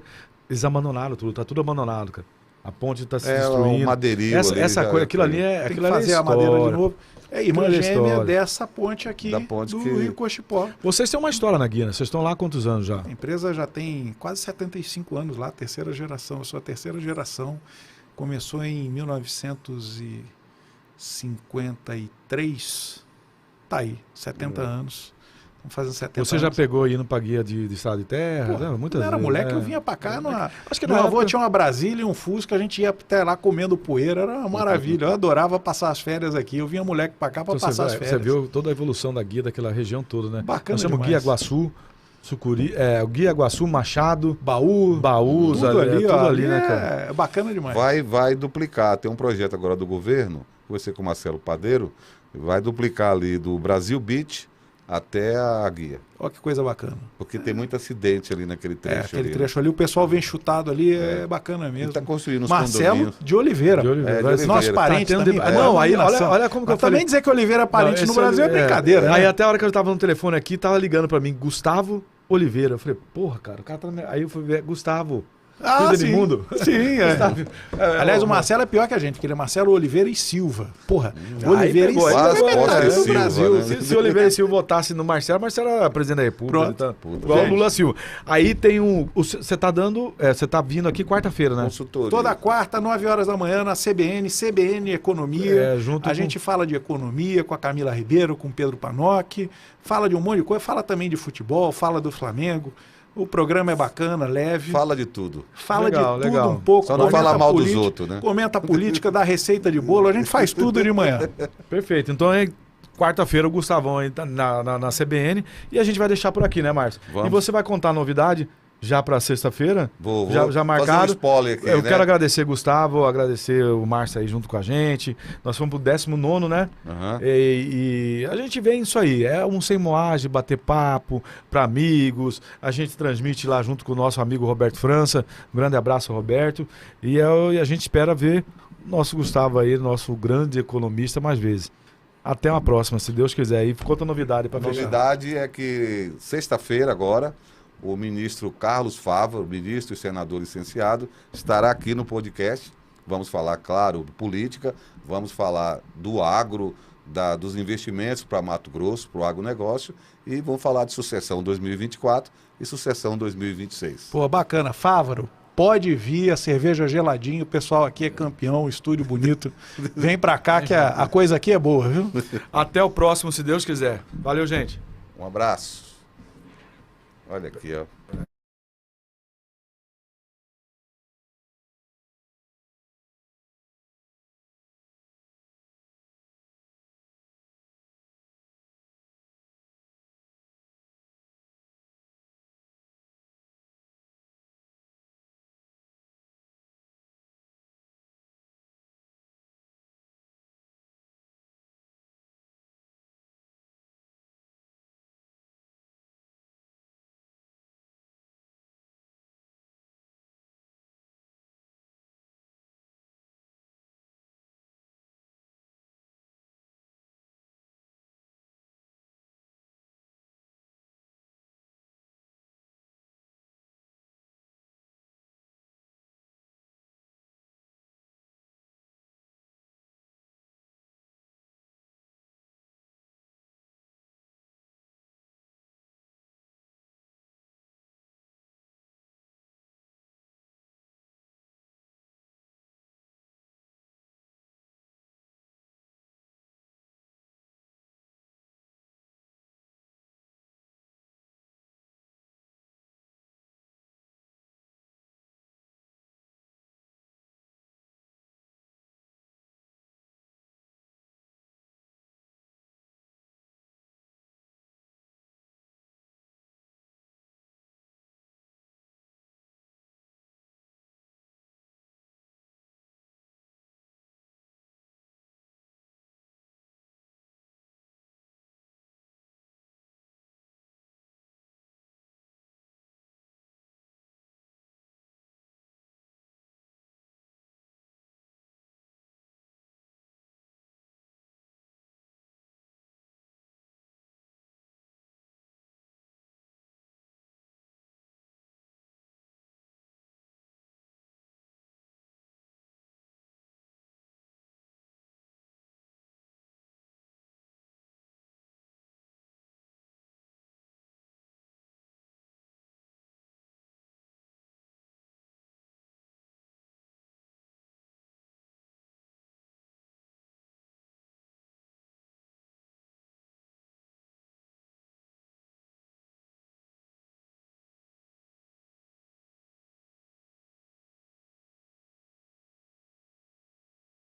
Eles abandonaram tudo, tá tudo abandonado, cara. A ponte tá se destruindo. Aquilo ali é... Tem que fazer a madeira de novo. Irmã gêmea dessa ponte aqui do Rio Cochipó. Vocês têm uma história na guia, né? Vocês estão lá há quantos anos já? A empresa já tem quase 75 anos lá, terceira geração. Eu sou a terceira geração. Começou em 1953. Tá aí, 70 anos. Estamos fazendo 70 anos. Você já pegou indo pra guia de estrada de terra? Pô, muitas era vezes, moleque, eu vinha pra cá. Acho que meu avô tinha uma Brasília e um Fusca, a gente ia até lá comendo poeira, era uma maravilha. Eu adorava passar as férias aqui. Eu vinha moleque pra cá pra passar as férias. Você viu toda a evolução da guia daquela região toda, né? Bacana. Nós temos Guia Guaçu, Sucuri, o Guia Guaçu, Machado, Baús, tudo ali, né, cara? É bacana demais. Vai duplicar. Tem um projeto agora do governo, você com o Marcelo Padeiro, vai duplicar ali do Brasil Beach até a guia. Olha que coisa bacana. Porque tem muito acidente ali naquele trecho. Aquele trecho ali, o pessoal vem chutado ali, é bacana mesmo. Está construindo os Marcelo condomínios. de Oliveira. Nosso parente tá também. Não, aí olha como que eu falei. Também dizer que Oliveira é parente no Brasil é brincadeira, né? Aí até a hora que eu tava no telefone aqui, tava ligando pra mim, Gustavo Oliveira. Eu falei, porra, cara, o cara tá... Aí eu fui ver, Gustavo... Edmundo. Sim, Aliás, o Marcelo é pior que a gente, porque ele é Marcelo Oliveira e Silva. Porra, Oliveira e Silva do Brasil. Né? Se Oliveira e Silva votasse no Marcelo era presidente da República. Tá, igual o Lula Silva. Aí tem você tá dando... Você tá vindo aqui quarta-feira, né? Consultoria. Toda quarta, 9 horas da manhã, na CBN Economia. A gente fala de economia com a Camila Ribeiro, com o Pedro Panocchi, fala de um monte de coisa, fala também de futebol, fala do Flamengo. O programa é bacana, leve. Fala de tudo. Fala de tudo um pouco. Só não fala mal dos outros, né? Comenta a política, dá receita de bolo, a gente faz tudo de manhã. Perfeito. Então, quarta-feira o Gustavão aí na CBN e a gente vai deixar por aqui, né, Márcio? Vamos. E você vai contar a novidade. já para sexta-feira. Vou já fazer marcado. um spoiler aqui, Eu né? quero agradecer Gustavo, agradecer o Márcio aí junto com a gente. Nós fomos pro 19º, né? Aham. E a gente vê isso aí. É um sem moagem, bater papo para amigos. A gente transmite lá junto com o nosso amigo Roberto França. Um grande abraço, Roberto. E a gente espera ver o nosso Gustavo aí, nosso grande economista, mais vezes. Até uma próxima, se Deus quiser. E conta novidade para A fechar. novidade é que sexta-feira agora, o ministro Carlos Fávaro, ministro e senador licenciado, estará aqui no podcast. Vamos falar, claro, de política, vamos falar do agro, dos investimentos para Mato Grosso, para o agronegócio, e vamos falar de sucessão 2024 e sucessão 2026. Pô, bacana. Fávaro, pode vir, a cerveja geladinha, o pessoal aqui é campeão, estúdio bonito. Vem pra cá que a coisa aqui é boa, viu? Até o próximo, se Deus quiser. Valeu, gente. Um abraço. Olha aqui, ó.